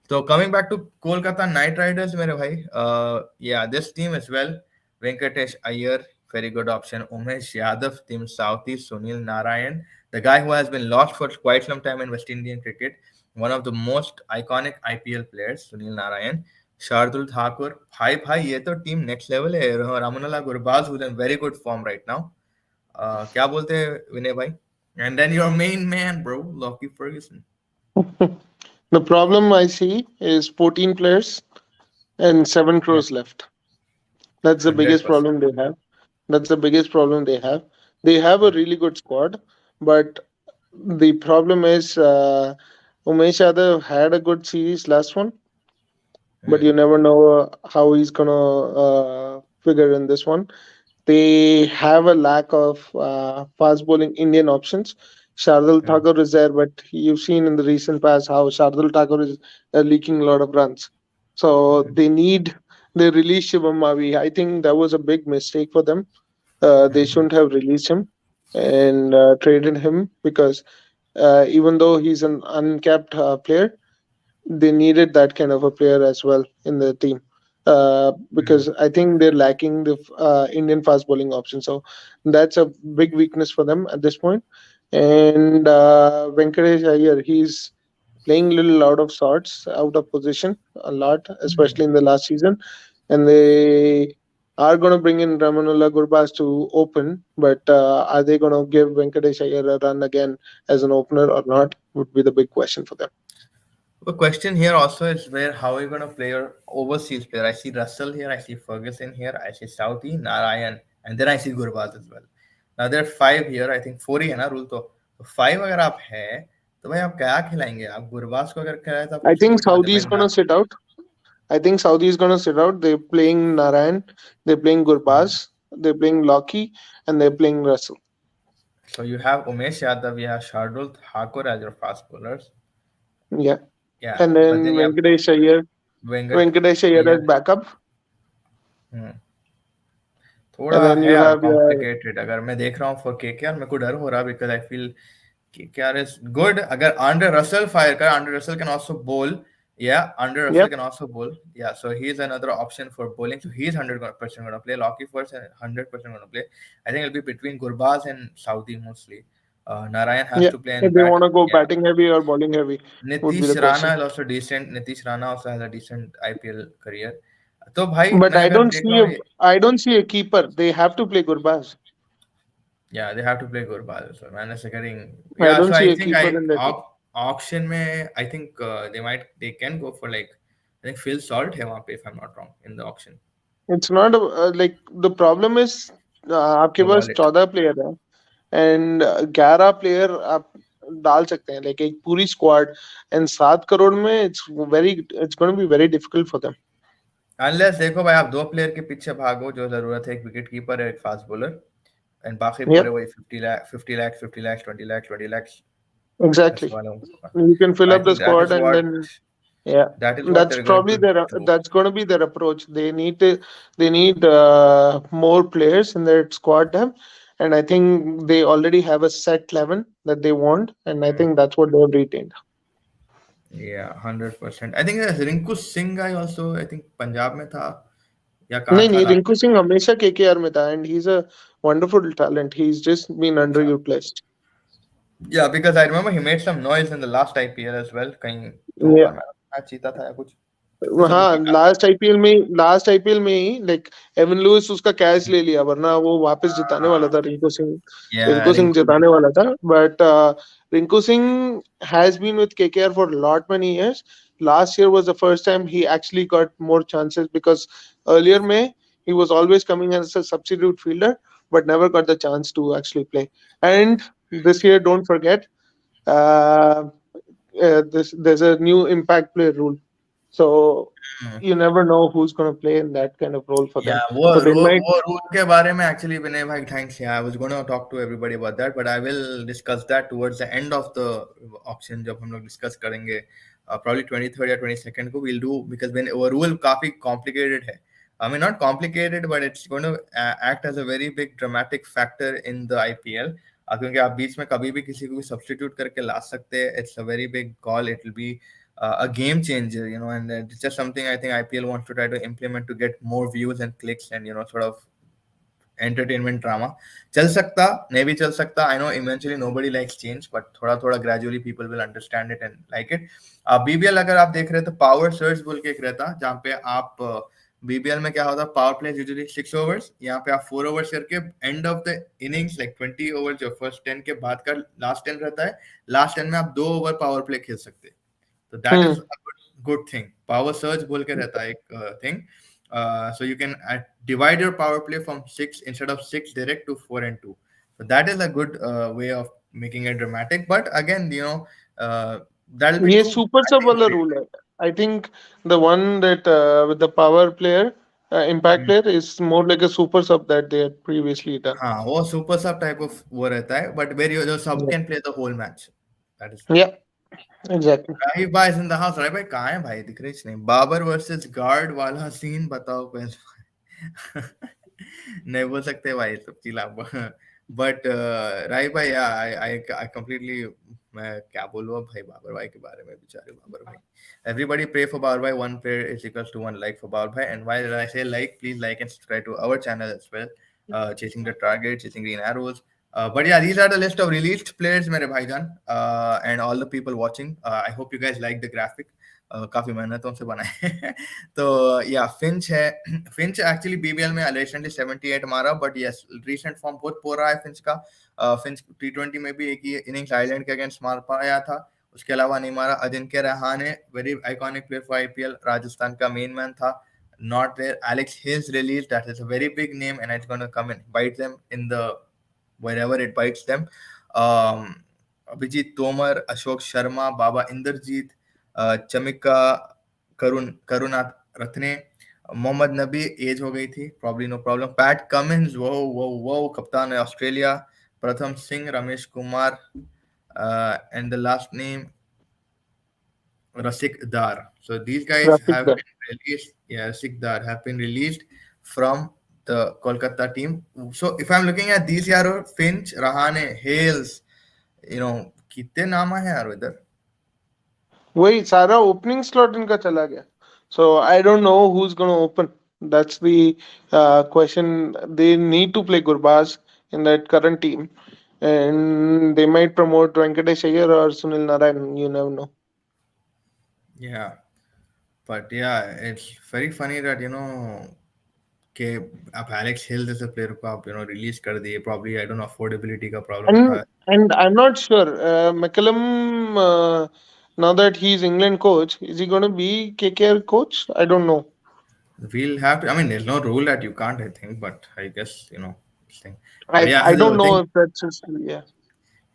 So coming back to Kolkata Knight Riders, मेरे भाई, yeah, this team as well. Venkatesh Iyer, very good option. Umesh Yadav, Team Southie, Sunil Narayan, the guy who has been lost for quite some time in West Indian cricket. One of the most iconic IPL players, Sunil Narayan. Shardul Thakur, भाई ये तो team next level है. Ramanala Gurbaz, who's in very good form right now. क्या बोलते हैं विनय भाई? And then your main man, bro, Lockie Ferguson. The problem I see is 14 players and 7 Yeah, crores left. That's the biggest 100%. problem they have. That's the biggest problem they have. They have a really good squad, but the problem is Umesh Yadav had a good series last one, but you Hmm. never know how he's gonna figure in this one. They have a lack of fast bowling Indian options. Shardul Hmm. Thakur is there, but you've seen in the recent past how Shardul Thakur is leaking a lot of runs. So Hmm. they released Shivam Mavi. I think that was a big mistake for them. They Hmm. shouldn't have released him and traded him because even though he's an uncapped player, they needed that kind of a player as well in the team Hmm. because I think they're lacking the Indian fast bowling option. So that's a big weakness for them at this point. And Venkatesh Iyer, he's playing a little out of sorts, out of position a lot, especially in the last season. And they are going to bring in Ramanullah Gurbaz to open, but are they going to give Venkatesh Iyer a run again as an opener or not? Would be the big question for them. The question here also is where how are you going to play your overseas player? I see Russell here, I see Ferguson here, I see Southey, Narayan, and then I see Gurbaz as well. Now there are five here. I think four ही है ना rule तो five अगर आप है तो भाई आप क्या खिलाएंगे? आप गुरबाज को अगर खिलाए तो आप I किसी को think खिला दे Saudi भाई is ना. gonna sit out. I think Saudi is gonna sit out. They're playing Narayan, they're playing Gurbaz, they're playing Loki, and they're playing Russell. So you have Umesh Yadav, you have Shardul Thakur as your fast bowlers. Yeah. Yeah, And but then then you have Vengat. Venkatesh Iyer Yeah. as backup. Hmm. And थोड़ा then है you यार have your complicated, अगर मैं देख रहा हूँ for KKR मेरे को डर हो रहा because I feel KKR is good. अगर आंड्रे रसल फायर कर, Andre Russell can also bowl. Yeah, Andre Russell yep. can also bowl. Yeah, so he's another option for bowling. So he's 100% going to play. Lockey first and 100% going to play. I think it'll be between Gurbaz and Saudi mostly. Narayan has Yeah. to play If and they bat. wanna go Yeah. batting heavy or bowling heavy would be Nitish the Rana question. is also decent. Nitish Rana also has a decent IPL career. तो भाई But मैं अगर देख रहा हूँ, I don't see a keeper. They have to play Gurbaz. yeah, they have to play Gurbaz. So man, that's getting, I yeah. So don't I see a think keeper I in that team. auction में I think they can go for like, I think Phil Salt है वहाँ पे if I'm not wrong in the auction. It's not like the problem is आपके The pass wallet. 14 player है and 11 player आप डाल सकते हैं लाइक एक पूरी स्क्वाड एंड 7 करोड़ में it's gonna be very difficult for them. Unless देखो भाई आप दो प्लेयर के पीछे भागो जो जरूरत है, एक विकेट कीपर है एक फास्ट बॉलर, एंड बाकी पूरे Yep, वही 50 लाख 50 लाख 50 लाख 20 लाख 20 लाख exactly. ऐसे वाले होंगे. You can So fill I up the think that squad is and what then yeah, they're going to do. that's going to be their approach. They need more players in their squad depth, and I think they already have a set 11 that they want, and I think that's what they've retained. Yeah, 100%. I think Rinku Singh guy also, I think Punjab में था या कहाँ नहीं था नहीं, last. Rinku Singh हमेशा KKR में था, and he is a wonderful talent, he is just been underutilised. Yeah, because I remember he made some noise in the last IPL as well. कहीं दो बार मैच जीता था या कुछ. ऐसा कुछ हाँ, था. लास्ट आईपीएल में ही लाइक एवन लुइस उसका कैच ले लिया, वरना वो वापस जिताने वाला था रिंकू सिंह. Yeah, रिंकू सिंह रिंकू. जिताने वाला था, but Rinku Singh has been with KKR for lot many years. Last year was the first time he actually got more chances, because earlier में he was always coming as a substitute fielder, but never got the chance to actually play. And this year, don't forget, uh, there's a new impact play rule, so you never know who's going to play in that kind of role for Yeah, them. वो So they वो might. वो rule के बारे में actually विनय भाई thanks. Yeah, I was going to talk to everybody about that, but I will discuss that towards the end of the auction जब हम लोग discuss करेंगे. Probably 23rd या 22nd को we'll do, because when वो rule काफी complicated है. I mean, not complicated, but it's going to act as a very big dramatic factor in the IPL. क्योंकि आप बीच में कभी भी किसी को भी substitute करके ला सकते हैं. It's a very big call. It will be a game changer, and it's just something I think IPL wants to try to implement to get more views and clicks and sort of entertainment drama. चल सकता, नहीं भी चल सकता. I know eventually nobody likes change, but थोड़ा थोड़ा gradually people will understand it and like it. BBL अगर आप देख रहे हो तो पावर सर्ज बोल के एक रहता, जहाँ पे आप बीबीएल में क्या होता है, पावर प्ले यूजुअली 6 ओवर्स, यहाँ पे आप 4 ओवर्स करके end of the innings like 20 over जो फर्स्ट 10 के बाद का लास्ट 10 रहता है, लास्ट 10 में आप 2 ओवर पावर प्ले खेल सकते हैं. तो that is Hmm. A good thing. Power search बोल के रहता है एक thing. So you can divide your power play from 6 instead of 6 direct to 4 and 2. So that is a good way of making it dramatic. But again, that'll be ये too. Super I सब think. वाला rule है. I think the one that with the power player, impact Hmm. player is more like a super sub that they had previously done. हाँ, वो super सब type of वो रहता है, but where you सब Yeah, can play the whole match. That is. yeah, exactly. Rahi भाई in the house. राही भाई कहाँ है भाई, दिख रही नहीं. बाबर वर्सेस गार्ड वाला सीन बताओ पहले. नहीं बोल सकते भाई सब चिल्ला. बट राही भाई, आई आई कंप्लीटली. मैं क्या बोलूँ अब भाई बाबर भाई के बारे में, बेचारे बाबर भाई. Everybody pray for Babar Bhai. One prayer is equals to one like for Babar Bhai. And while I say like, please like and subscribe to our channel as well. Chasing the target, chasing green arrows. But yeah, these are the list of released players, मेरे भाईजान, and all the people watching. I hope you guys like the graphic. काफी मेहनतों से बनाए हैं. तो या Finch है. Finch actually BBL में रिसेंटली 78 मारा, बट यस रिसेंट फॉर्म बहुत पोर रहा है फिंच का. फिंच T20 में भी एक ही इनिंग्स आइलैंड के अगेंस्ट मार पाया था, उसके अलावा नहीं मारा. Ajinkya Rahane, very iconic player for IPL, Rajasthan का मेन मैन था, not there. Alex Hills released, that is a very big name, and it's going to come and bite them in the wherever it bites them. Um, Abhijit Tomar, Ashok Sharma, Baba Inderjeet, Chamika Karunath Rathne, Mohammad Nabi age हो गई थी, probably no problem. Pat Cummins, वो कप्तान है Australia. Pratham Singh, Ramesh Kumar, and the last name Rasik Dar. So these guys Traffic have there. been released. Yeah, Rasik Dar have been released from the Kolkata team. So if I'm looking at these यार, Finch, Rahane, Hales, कितने नाम है यार इधर. वही सारा opening slot इनका चला गया. So I don't know who's going to open. That's the question. They need to play Gurbaz in that current team, and they might promote Venkatesh Iyer or Sunil Narayan. You never know. Yeah, but yeah, it's very funny that कि आप Alex हिल जैसे player को आप release कर दिए. Probably I don't no, affordability का problem था. And I'm not sure. McCallum, now that he's England coach, is he going to be KKR coach? I don't know. We'll have to. I mean, there's no rule that you can't, I think, but I guess this thing. But I yeah, I don't the know thing. if that's just, yeah.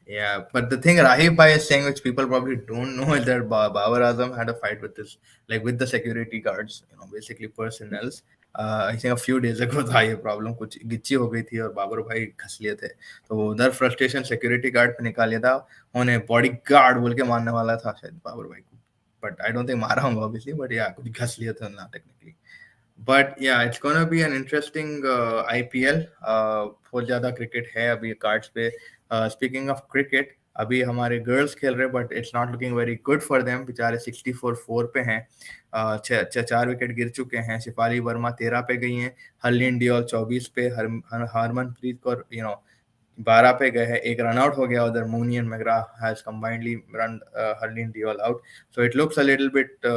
Yeah, but the thing Rahib Bhai is saying, which people probably don't know, is that Babar Azam had a fight with this, like with the security guards, basically personnels. I think a few days ago था ये problem, कुछ गिच्ची हो गई थी और बाबर भाई खस लिए थे, तो वो उधर फ्रस्ट्रेशन सिक्योरिटी गार्ड पे निकाल लिया था. उन्हें बॉडी गार्ड बोल के मारने वाला था शायद बाबर भाई को, बट आई डोंट थिंक मारा होगा ऑब्वियसली, बट या कुछ घस लिए थे ना technically. But yeah, it's gonna be an interesting IPL. बहुत ज्यादा क्रिकेट है अभी कार्ड्स पे. Speaking of cricket, अभी हमारे गर्ल्स खेल रहे, but it's not looking very good for them, बेचारे 64 पे हैं। 4 विकेट गिर चुके हैं। शिफाली वर्मा 13 पे गई हैं, हरलीन डियोल 24 पे, हरमनप्रीत कौर 12 पे गए हैं, एक रन आउट हो गया उधर। Mooney and McGrath has combinedly run Harleen Deol out, so it looks a little bit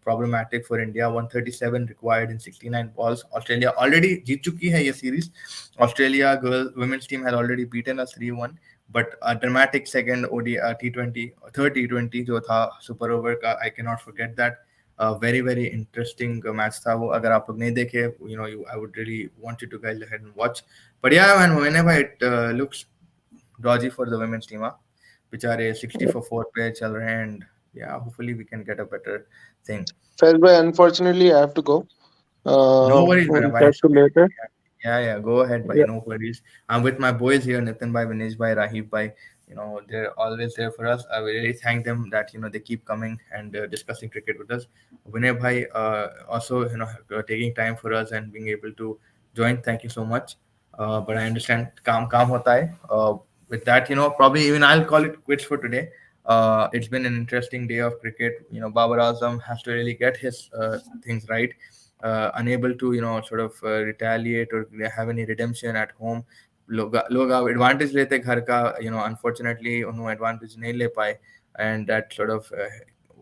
problematic for India. 137 required in 69 balls. Australia already जीत चुकी है ये series. Australia girl women's team has already beaten us 3-1, but a dramatic second OD T20 third T20 जो था super over का, I cannot forget that. Very very interesting match था वो। अगर आप लोग नहीं देखे, I would really want you to guys ahead and watch. But yeah man, मैंने भाई, it looks dodgy for the women's team. बेचारे 60 for 4 पे चल रहे हैं, and yeah hopefully we can get a better thing. Well, unfortunately, I have to go. No worries, We'll man. Bhai, catch it's you okay. later. Yeah. Go ahead, bhai. Yeah. No worries. I'm with my boys here, Nitin bhai, Vinesh bhai, Rahib bhai. They're always there for us. I really thank them that they keep coming and discussing cricket with us. Vinay bhai, also taking time for us and being able to join. Thank you so much. But I understand काम होता है. With that, probably even I'll call it quits for today. It's been an interesting day of cricket. Babar Azam has to really get his things right. Unable to sort of retaliate or have any redemption at home. लोग अब advantage लेते घर का, unfortunately उन्होंने advantage नहीं ले पाए, and that sort of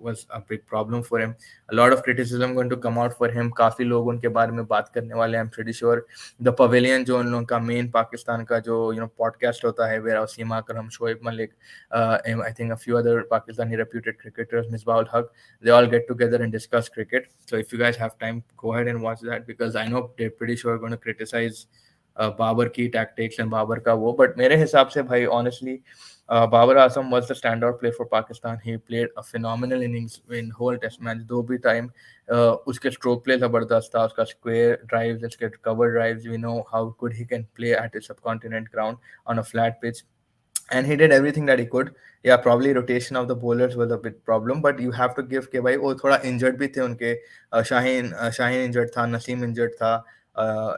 was a big problem for him. A lot of criticism going to come out for him. काफी लोग उनके बारे में बात करने वाले हैं। I'm pretty sure the pavilion जो उन लोगों का मेन पाकिस्तान का जो पॉडकास्ट होता है, where Wasim Akram, Shoaib Malik, I think a few other Pakistani reputed cricketers, Misbah ul Haq, they all get together and discuss cricket. So if you guys have time, go ahead and watch that, because I know they're pretty sure going to criticize Babar की tactics and Babar का वो। But मेरे हिसाब से भाई, honestly, Babar Azam was the stand out player for Pakistan. He played a phenomenal innings in whole test match. दो भी time उसके स्ट्रोक प्ले जबरदस्त था, उसका स्क्वायर ड्राइव्स, उसके cover drives, we know how good he can play at a subcontinent ground on a flat pitch, and he did everything that he could. Yeah, probably rotation of the bowlers was a bit problem, but you have to give के भाई वो थोड़ा injured भी थे उनके। Shaheen injured था, Naseem injured था।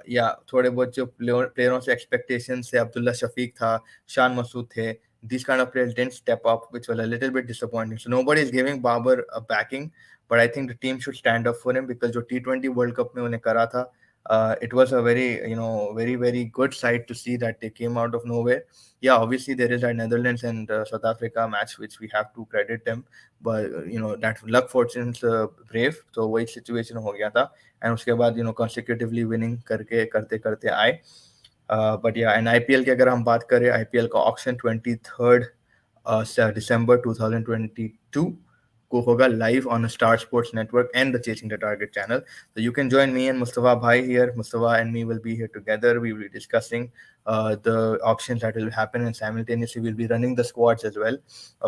या थोड़े बहुत जो प्लेयरों से expectations थे, अब्दुल्ला शफीक था, शान मसूद थे, these kind of players didn't step up, which was a little bit disappointing. So nobody is giving Babar a backing, but I think the team should stand up for him, because जो T20 World Cup में उन्हें करा था, it was a very very very good sight to see that they came out of nowhere. Yeah, obviously there is that Netherlands and South Africa match which we have to credit them, but that luck fortune's brave, तो वही situation हो गया था, and उसके बाद consecutively winning करके करते करते आए। But yeah, and IPL की अगर हम बात करें, IPL का ऑक्शन 23rd December 2022 को होगा live on Star Sports Network and the Chasing the Target channel. So you can join me and Mustafa Bhai here. Mustafa and me will be here together. We will be discussing the options that will happen, and simultaneously we'll be running the squads as well.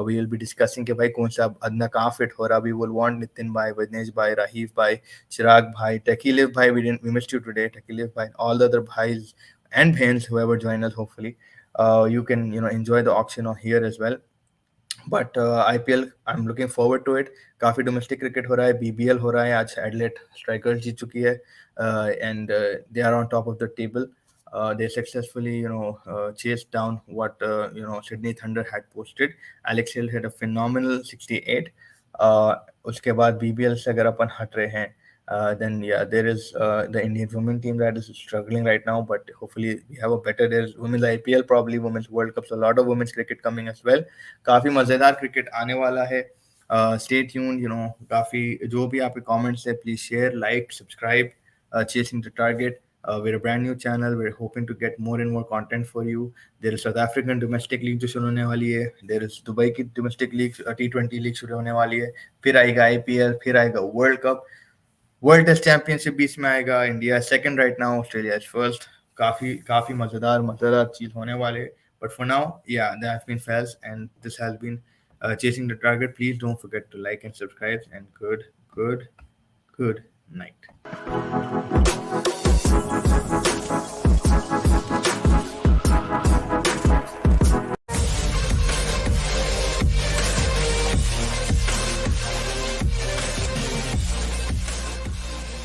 We will be discussing कि भाई कौन सा adna कहाँ fit हो रहा। We will want Nitin bhai, Vignesh bhai, Rahif bhai, Chirag bhai, Techie bhai. We missed you today, Techie bhai, all the other bhais and bhens whoever join us. Hopefully, you can enjoy the auction on here as well. But IPL, I am looking forward to it. काफ़ी domestic cricket हो रहा है, BBL हो रहा है। आज एडलेट strikers जीत चुकी है, and they are on top of the table. They successfully chased down what Sydney Thunder had posted. Alex Hill had a phenomenal 68. उसके बाद बीबीएल से अगर अपन हट रहे हैं, then yeah, there is the Indian women team that is struggling right now, but hopefully we have a better, there's women's IPL, probably women's World Cup, so a lot of women's cricket coming as well. काफी मजेदार cricket आने वाला है। Stay tuned, काफी जो भी आपके comments है, please share, like, subscribe, chasing the target. We're a brand new channel. We're hoping to get more and more content for you. There is South African domestic league जो शुरू होने वाली है। There is दुबई की domestic league, T20 league शुरू होने वाली है। फिर आएगा आईपीएल, फिर आएगा world cup, world test championship बीच में आएगा। India second right now, Australia is first. काफी काफी मजेदार चीज होने वाले। But for now, yeah, that has been fails, and this has been chasing the target. Please don't forget to like and subscribe, and good night.